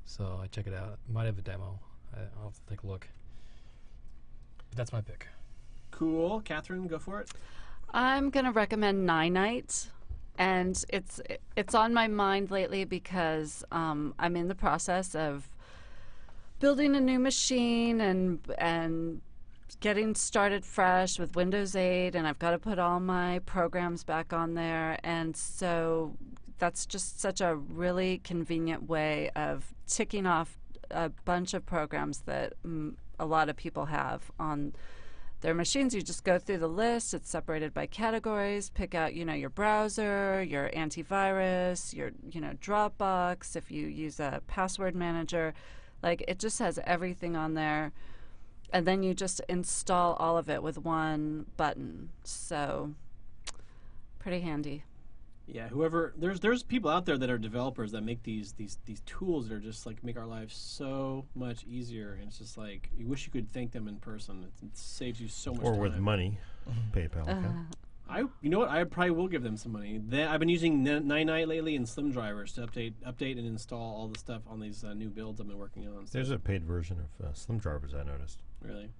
So I check it out. It might have a demo. I'll have to take a look. But that's my pick. Cool. Catherine, go for it. I'm going to recommend Nine Night, and it's on my mind lately because I'm in the process of building a new machine and getting started fresh with Windows 8, and I've got to put all my programs back on there, and so that's just such a really convenient way of ticking off a bunch of programs that a lot of people have on their machines. You just go through the list. It's separated by categories. Pick out, your browser, your antivirus, your, Dropbox, if you use a password manager. Like, it just has everything on there. And then you just install all of it with one button. So, pretty handy. Yeah, there's people out there that are developers that make these tools that are just like make our lives so much easier, and it's just like you wish you could thank them in person. It saves you so much Or time. with money, PayPal. Okay. You know what? I probably will give them some money. I've been using Nine Night lately and Slim Drivers to update and install all the stuff on these new builds I've been working on. So There's a paid version of Slim Drivers, I noticed. really,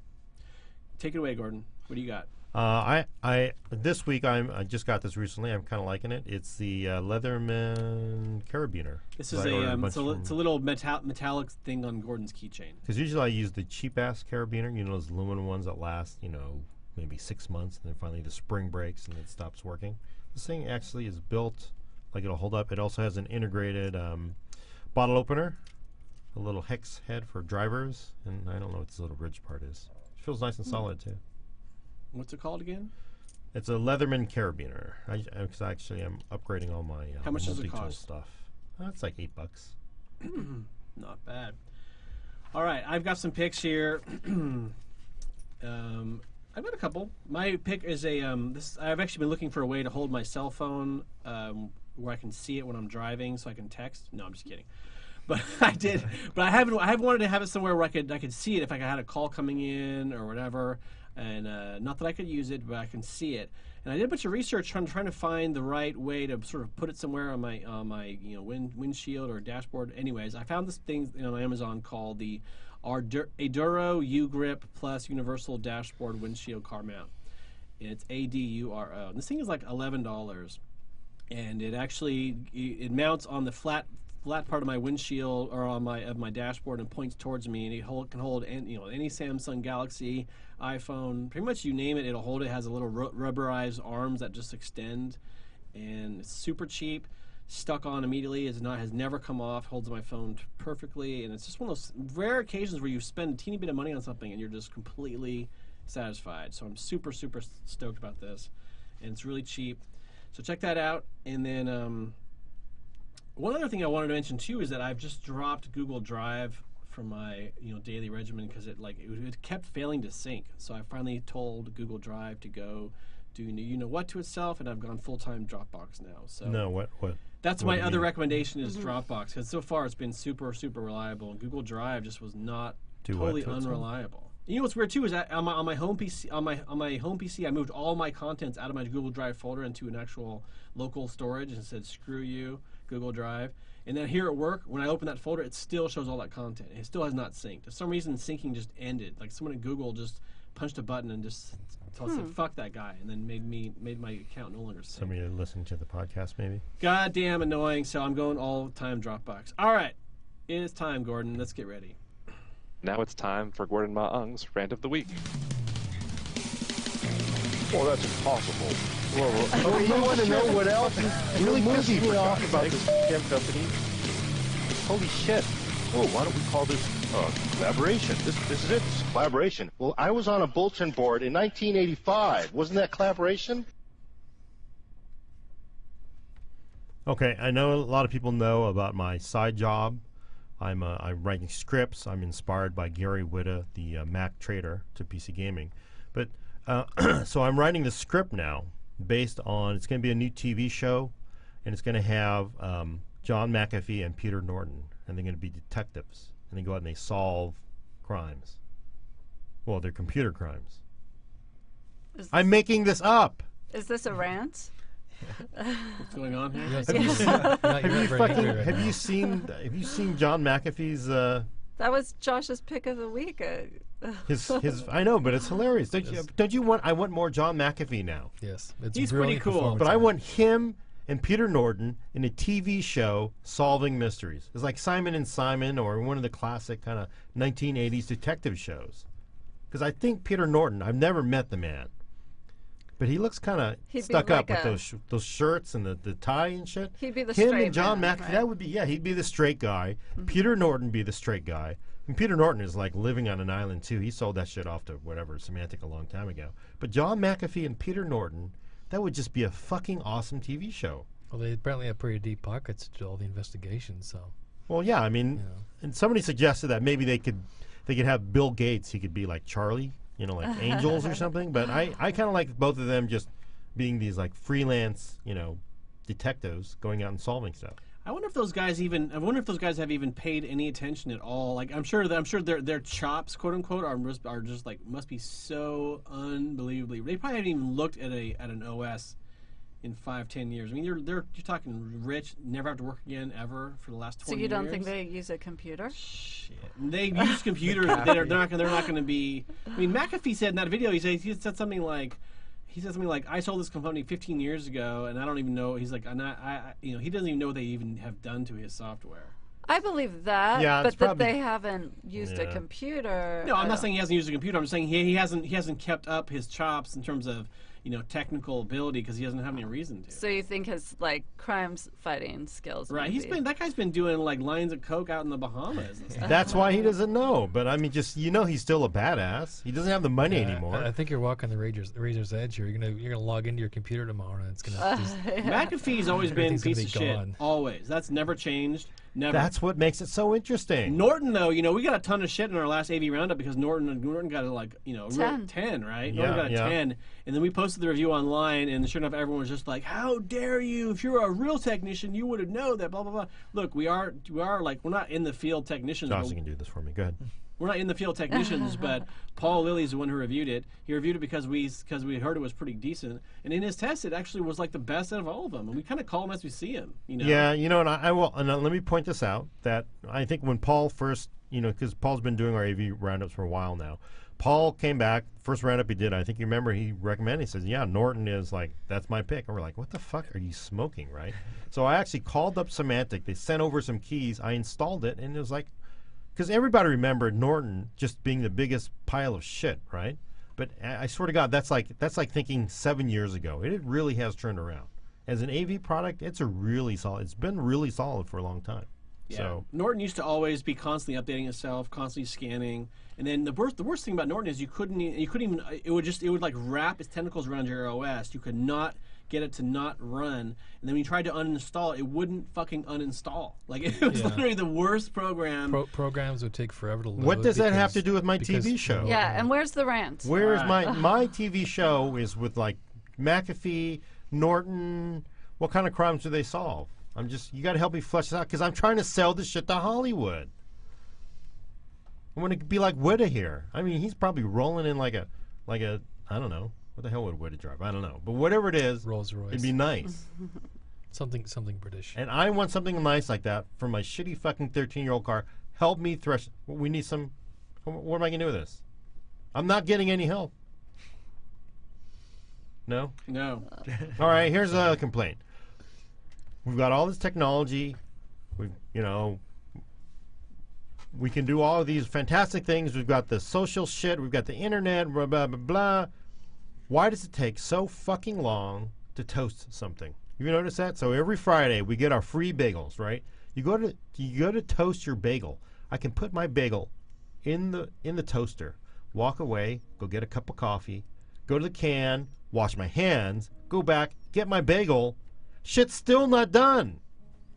take it away, Gordon. What do you got? I this week I just got this recently. I'm kind of liking it. It's the Leatherman carabiner. This is it's a little metallic thing on Gordon's keychain. Because usually I use the cheap ass carabiner, those aluminum ones that last, maybe 6 months, and then finally the spring breaks and it stops working. This thing actually is built like it'll hold up. It also has an integrated bottle opener, a little hex head for drivers, and I don't know what this little ridge part is. It feels nice and solid too. What's it called again? It's a Leatherman carabiner. Because actually I'm upgrading all my How much does it multi-tool cost? stuff. It's like $8. Not bad. All right, I've got some picks here. I've got a couple. My pick is I've actually been looking for a way to hold my cell phone where I can see it when I'm driving, so I can text. No, I'm just kidding. But I haven't wanted to have it somewhere where I could see it if I had a call coming in or whatever. And not that I could use it, but I can see it. And I did a bunch of research trying to find the right way to sort of put it somewhere on my windshield or dashboard. Anyways, I found this thing on Amazon called the Aduro U-Grip Plus Universal Dashboard Windshield Car Mount. And it's ADURO. And this thing is like $11, and it mounts on the flat part of my windshield or on my dashboard and points towards me, and it can hold any Samsung Galaxy, iPhone, pretty much you name it, it'll hold it. It has a little rubberized arms that just extend, and it's super cheap, stuck on immediately. Has never come off, holds my phone perfectly, and it's just one of those rare occasions where you spend a teeny bit of money on something and you're just completely satisfied. So I'm super stoked about this, and it's really cheap. So check that out. And then one other thing I wanted to mention too is that I've just dropped Google Drive from my daily regimen because it kept failing to sync. So I finally told Google Drive to go do what to itself, and I've gone full-time Dropbox now. So No, what? that's what my do you other mean? recommendation is Dropbox, because so far it's been super reliable. And Google Drive just was not Do what totally to itself? unreliable. You know what's weird too is that on my home PC I moved all my contents out of my Google Drive folder into an actual local storage and said screw you Google Drive. And then here at work, when I open that folder, it still shows all that content. It still has not synced. For some reason, syncing just ended. Like someone at Google just punched a button and just said fuck that guy, and then made my account no longer safe. Somebody listened to the podcast, maybe. Goddamn annoying. So I'm going all time Dropbox. All right, it is time, Gordon. Let's get ready. Now it's time for Gordon Mah Ung's Rant of the Week. Well, that's impossible. Well, you want to know what else is really pissing me off about this damn company? Holy shit. Oh, why don't we call this collaboration? This is it. This is collaboration. Well, I was on a bulletin board in 1985. Wasn't that collaboration? Okay, I know a lot of people know about my side job. I'm writing scripts. I'm inspired by Gary Whitta, the Mac trader to PC gaming. But so I'm writing the script now based on, it's going to be a new TV show, and it's going to have John McAfee and Peter Norton, and they're going to be detectives, and they go out and they solve crimes. Well, they're computer crimes. I'm making this up. Is this a rant? What's going on here? Have you seen John McAfee's That was Josh's pick of the week. his I know, but it's hilarious. Don't you want? I want more John McAfee now. Yes, it's He's pretty brilliant cool. performance But I art. want him and Peter Norton in a TV show solving mysteries. It's like Simon and Simon, or one of the classic kind of 1980s detective shows. Because I think Peter Norton, I've never met the man, but he looks kind of He'd be stuck up like with those shirts and the tie and shit. He'd be the Him straight and John man, McAfee, right? that would be, yeah, he'd be the straight guy. Peter Norton be the straight guy. And Peter Norton is like living on an island too. He sold that shit off to whatever, Semantic a long time ago. But John McAfee and Peter Norton, that would just be a fucking awesome TV show. Well, they apparently have pretty deep pockets to do all the investigations, so. Well, yeah, I mean, Yeah. and somebody suggested that maybe they could have Bill Gates. He could be like Charlie, like Angels or something. But I kind of like both of them just being these like freelance, detectives going out and solving stuff. I wonder if those guys have even paid any attention at all. Like I'm sure their chops, quote unquote, are just like must be so unbelievably. They probably haven't even looked at an OS in 5-10 years. I mean, you're talking rich, never have to work again ever for the last 20 years. So you don't think they use a computer? Shit. They use computers. They're not going to be. I mean, McAfee said in that video, he said something like. He said something like, "I sold this company 15 years ago, and I don't even know." He's like, he doesn't even know what they even have done to his software. I believe that, Yeah, but it's that probably- they haven't used a Yeah. computer. No, I'm I not don't- saying he hasn't used a computer. I'm saying he hasn't kept up his chops in terms of technical ability because he doesn't have any reason to. So you think his crimes fighting skills? Right, maybe. that guy's been doing like lines of coke out in the Bahamas and stuff. That's why he doesn't know. But I mean, just he's still a badass. He doesn't have the money Yeah, anymore. I think you're walking the razor's edge here. You're gonna log into your computer tomorrow, and it's gonna. Just, McAfee's always been a Everything's gonna piece be of shit. gone. Always. That's never changed. Never. That's what makes it so interesting. Norton, though, we got a ton of shit in our last AV roundup because Norton got a 10, right? Yeah, Norton got a yeah. 10, and then we posted the review online, and sure enough, everyone was just like, "How dare you? If you're a real technician, you would have known that." Blah blah blah. Look, we are like we're not in the field technicians. Josh, but you can do this for me. Go ahead. We're not in the field technicians, but Paul Lilly's the one who reviewed it. He reviewed it because we heard it was pretty decent, and in his test, it actually was like the best out of all of them. And we kind of call him as we see him. Yeah, and I will. And let me point this out that I think when Paul first, because Paul's been doing our AV roundups for a while now. Paul came back, first roundup he did. I think you remember he recommended. He says, "Yeah, Norton is like that's my pick." And we're like, "What the fuck are you smoking?" Right? So I actually called up Semantic. They sent over some keys. I installed it, and it was like, because everybody remembered Norton just being the biggest pile of shit, right? But I swear to God, that's like thinking 7 years ago. It really has turned around. As an AV product, it's been really solid for a long time. Yeah. So Norton used to always be constantly updating itself, constantly scanning, and then the worst thing about Norton is you couldn't even it would like wrap its tentacles around your OS. You could not get it to not run, and then when you tried to uninstall it, it wouldn't fucking uninstall. Like it was literally the worst program. programs would take forever to load. what does that have to because- do with my because- TV show? Yeah, and where's the rant? Where is Right. my TV show is with like McAfee, Norton. What kind of crimes do they solve? You got to help me flesh this out because I'm trying to sell this shit to Hollywood. I want to be like Whitta here. I mean, he's probably rolling in like a I don't know what the hell would Whitta drive? I don't know, but whatever it is, Rolls Royce. it'd be nice. something British. And I want something nice like that for my shitty fucking 13-year-old car. Help me thresh. We need some. What am I gonna do with this? I'm not getting any help. No? No. All right, here's a complaint. We've got all this technology. We can do all of these fantastic things. We've got the social shit. We've got the internet, blah, blah, blah, blah. Why does it take so fucking long to toast something? You notice that? So every Friday we get our free bagels, right? You go to toast your bagel. I can put my bagel in the toaster, walk away, go get a cup of coffee, go to the can, wash my hands, go back, get my bagel. Shit's still not done.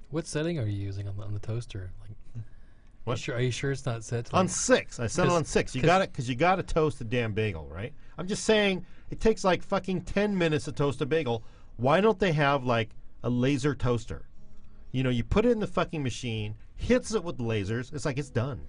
What setting are you using on the toaster? Like, What? Are you sure it's not set to On like, 6. I set it on 6. You got it because you got to toast the damn bagel, right? I'm just saying it takes like fucking 10 minutes to toast a bagel. Why don't they have like a laser toaster? You put it in the fucking machine, hits it with the lasers. It's like it's done.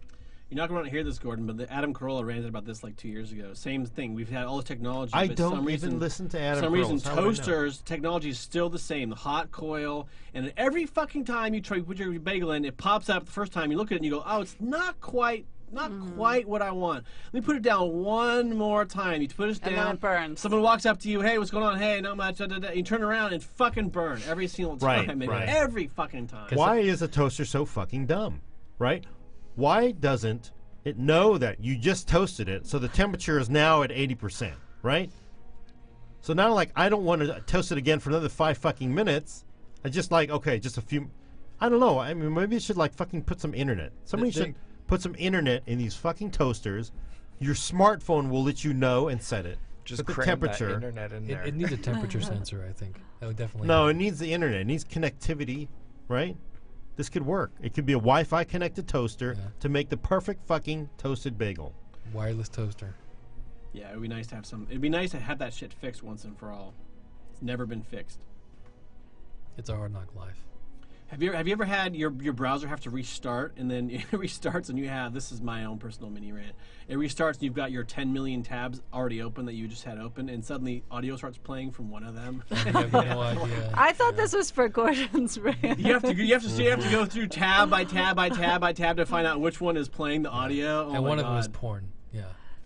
You're not going to hear this, Gordon, but Adam Carolla ranted about this like 2 years ago. Same thing. We've had all the technology. I but don't even listen to Adam For some Carolla. reason, How would I know? toasters, technology is still the same. The hot coil, and every fucking time you try to put your bagel in, it pops up the first time. You look at it and you go, oh, it's not quite what I want. Let me put it down one more time. You put it down. And then it burns. Someone walks up to you, hey, what's going on? Hey, not much. Da, da, da. You turn around and fucking burn every single time. Right. Every fucking time. Why is a toaster so fucking dumb, right? Why doesn't it know that you just toasted it, so the temperature is now at 80%, right? So now, like, I don't want to toast it again for another 5 fucking minutes. I just like, okay, just a few. I don't know. I mean, maybe it should like fucking put some internet. Somebody should put some internet in these fucking toasters. Your smartphone will let you know and set it. Just put the cram temperature. that internet in there. It needs a temperature sensor, I think. That would definitely. No, help. it needs the internet. It needs connectivity, right? This could work. It could be a Wi-Fi connected toaster to make the perfect fucking toasted bagel. Wireless toaster. Yeah, it would be nice to have some. It'd be nice to have that shit fixed once and for all. It's never been fixed. It's a hard knock life. Have you ever had your browser have to restart, and then it restarts and you have, this is my own personal mini rant, it restarts and you've got your 10 million tabs already open that you just had open, and suddenly audio starts playing from one of them. You have no idea. I thought this was for Gordon's rant. You have to go through tab by tab by tab by tab to find out which one is playing the audio. Oh And my one God. of them is porn. Yeah.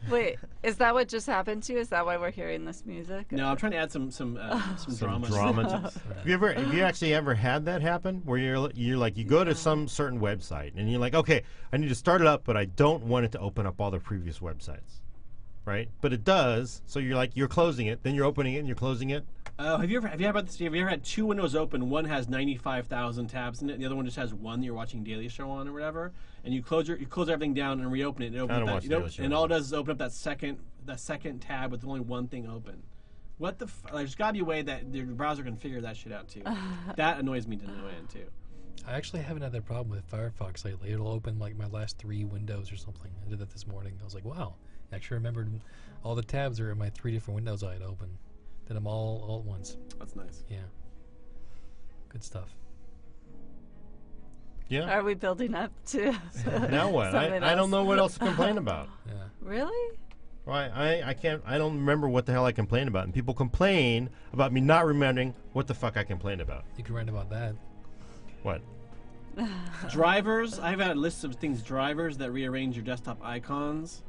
Wait, is that what just happened to you? Is that why we're hearing this music? No, I'm trying to add some drama. Drama. Have you actually ever had that happen where you're like you go to some certain website and you're like, okay, I need to start it up, but I don't want it to open up all the previous websites, right? But it does, so you're closing it, then you're opening it and you're closing it. Have you ever had two windows open? One has 95,000 tabs in it, and the other one just has one that you're watching Daily Show on or whatever. And you close everything down and reopen it. And it opens I don't that, watch Daily Show and all it does is open up that second tab with only one thing open. What the? There's got to be a way that your browser can figure that shit out too. That annoys me to no end too. I actually haven't had that problem with Firefox lately. It'll open like my last 3 windows or something. I did that this morning. I was like, wow. I actually remembered all the tabs are in my 3 different windows I had open. Did them all at once. That's nice. Yeah. Good stuff. Yeah. Are we building up to? Now what? I don't know what else to complain about. Yeah. Really? Well, I can't. I don't remember what the hell I complained about, and people complain about me not remembering what the fuck I complained about. You can write about that. What? Drivers. I've had lists of things. Drivers that rearrange your desktop icons.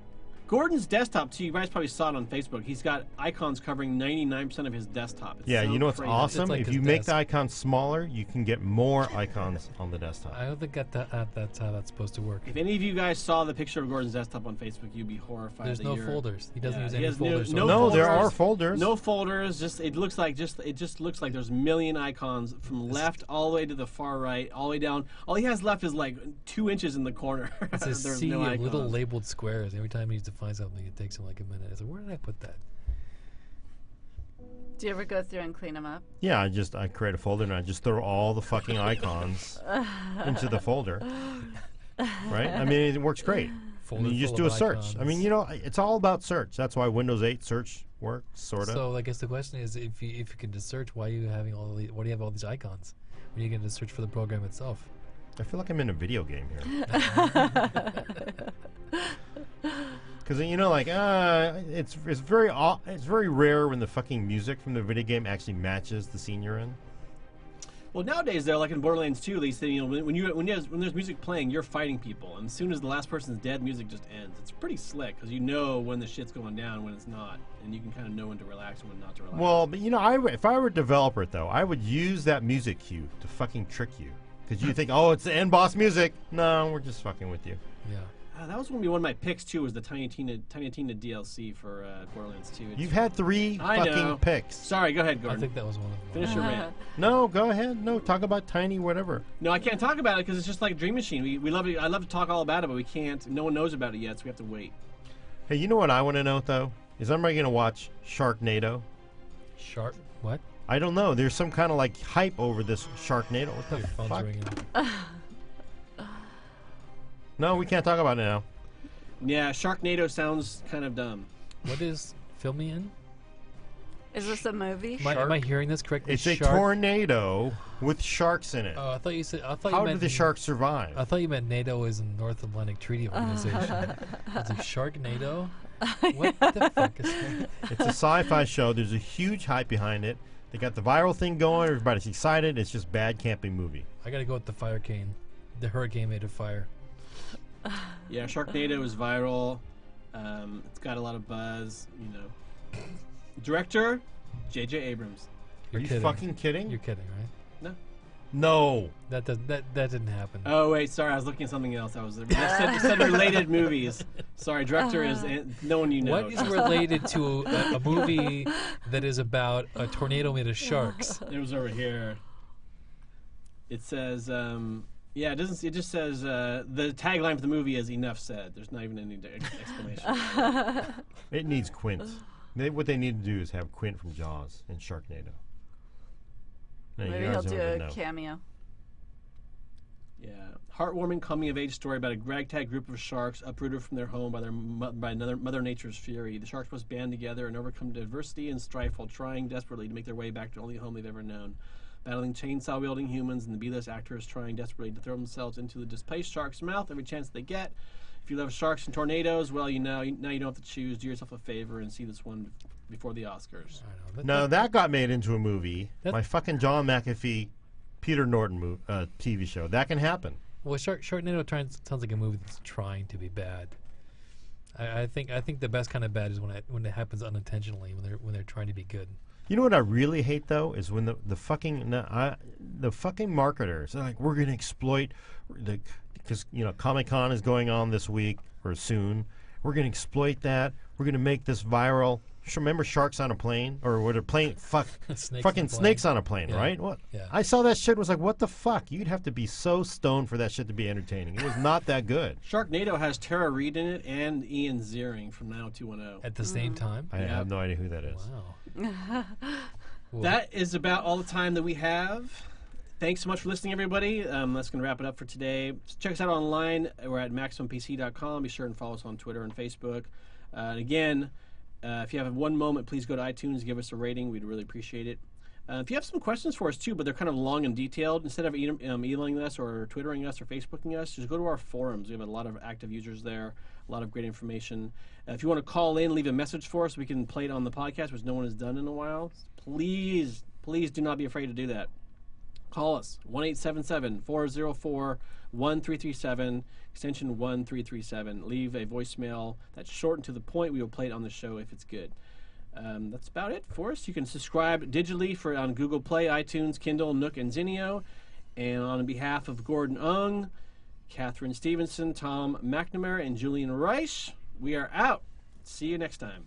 Gordon's desktop, too, you guys probably saw it on Facebook. He's got icons covering 99% of his desktop. It's Yeah, so you know what's crazy. awesome? It's like If his you make desk. the icons smaller, you can get more icons on the desktop. I don't think that's how that's supposed to work. If any of you guys saw the picture of Gordon's desktop on Facebook, you'd be horrified. There's that no you're- folders. He doesn't Yeah, use he any has folders. no No, there folders. are folders. No folders. It just looks like there's a million icons from left all the way to the far right, all the way down. All he has left is like 2 inches in the corner. It's a There's sea no of icons. little labeled squares. Every time he needs to find something, it takes him like a minute. I said, where did I put that? Do you ever go through and clean them up? Yeah, I create a folder and I just throw all the fucking icons into the folder. Right? I mean, it works great. Folder And you just full do a of search. icons. I mean, it's all about search. That's why Windows 8 search works, sort of. So I guess the question is, if you can just search, why are you having why do you have all these icons? When you get to search for the program itself. I feel like I'm in a video game here. Because it's very rare when the fucking music from the video game actually matches the scene you're in. Well, nowadays though, like in Borderlands 2, at least, you know, when there's music playing, you're fighting people, and as soon as the last person's dead, music just ends. It's pretty slick because you know when the shit's going down and when it's not, and you can kind of know when to relax and when not to relax. Well, but you know, if I were a developer though, I would use that music cue to fucking trick you, because you think, oh, it's the end boss music. No, we're just fucking with you. Yeah. That was going to be one of my picks too. Was the Tiny Tina DLC for Borderlands 2. You've had 3 fucking picks. Sorry, go ahead, I Gordon. think that was one of them. Finish your rant. No, go ahead. No, talk about Tiny whatever. No, I can't talk about it because it's just like Dream Machine. We love it. I love to talk all about it, but we can't. No one knows about it yet, so we have to wait. Hey, you know what I want to know though? Is anybody going to watch Sharknado? Shark? What? I don't know. There's some kind of like hype over this Sharknado. What the Your phone's fuck? ringing. No, we can't talk about it now. Yeah, Sharknado sounds kind of dumb. What is Fill Me In? Is this a movie? Am I hearing this correctly? It's a tornado with sharks in it. Oh, I thought you said. I thought How you did meant the sharks survive? I thought you meant NATO is a North Atlantic Treaty Organization. It's a Sharknado. What the fuck is that? It's a sci-fi show. There's a huge hype behind it. They got the viral thing going. Everybody's excited. It's just bad camping movie. I gotta go with the fire cane. The hurricane made of fire. Yeah, Sharknado is viral. It's got a lot of buzz. You know, director J.J. Abrams. Are you fucking kidding? You're kidding, right? No. No. That didn't happen. Oh wait, sorry, I was looking at something else. I said related movies. Sorry, director is no one you know. What is related to a movie that is about a tornado made of sharks? It was over here. It says, yeah, it doesn't. It just says the tagline for the movie is "Enough said." There's not even any explanation. It needs Quint. What they need to do is have Quint from Jaws and Sharknado. No, you Maybe guys he'll don't do even a know. cameo. Yeah, heartwarming coming-of-age story about a ragtag group of sharks uprooted from their home by another Mother Nature's fury. The sharks must band together and overcome adversity and strife while trying desperately to make their way back to the only home they've ever known. Battling chainsaw-wielding humans and the B-list actors trying desperately to throw themselves into the displaced shark's mouth every chance they get. If you love sharks and tornadoes, well, now you don't have to choose. Do yourself a favor and see this one before the Oscars. I know. No, that got made into a movie. That- My fucking John McAfee, Peter Norton TV show. That can happen. Well, Sharknado sounds like a movie that's trying to be bad. I think the best kind of bad is when it happens unintentionally, when they're trying to be good. You know what I really hate though is when the fucking marketers are like, we're gonna exploit because Comic-Con is going on this week or soon. We're gonna exploit that. We're gonna make this viral. Remember Sharks on a Plane or what a plane? Snakes on a plane, Yeah. right? What? Yeah. I saw that shit. Was like, what the fuck? You'd have to be so stoned for that shit to be entertaining. It was not that good. Sharknado has Tara Reid in it and Ian Ziering from 90210. At the same time. I have no idea who that is. Wow. Well, That is about all the time that we have. Thanks so much for listening, everybody. That's going to wrap it up for today. Check us out online. We're at MaximumPC.com. Be sure and follow us on Twitter and Facebook. And again, if you have one moment, please go to iTunes, give us a rating. We'd really appreciate it. If you have some questions for us, too, but they're kind of long and detailed, instead of emailing us or Twittering us or Facebooking us, just go to our forums. We have a lot of active users there, a lot of great information. If you want to call in, leave a message for us, we can play it on the podcast, which no one has done in a while. Please do not be afraid to do that. Call us, 1-877-404-1337, extension 1337. Leave a voicemail that's short and to the point. We will play it on the show if it's good. That's about it for us. You can subscribe digitally on Google Play, iTunes, Kindle, Nook, and Zinio. And on behalf of Gordon Ung, Katherine Stevenson, Tom McNamara, and Julian Reich, we are out. See you next time.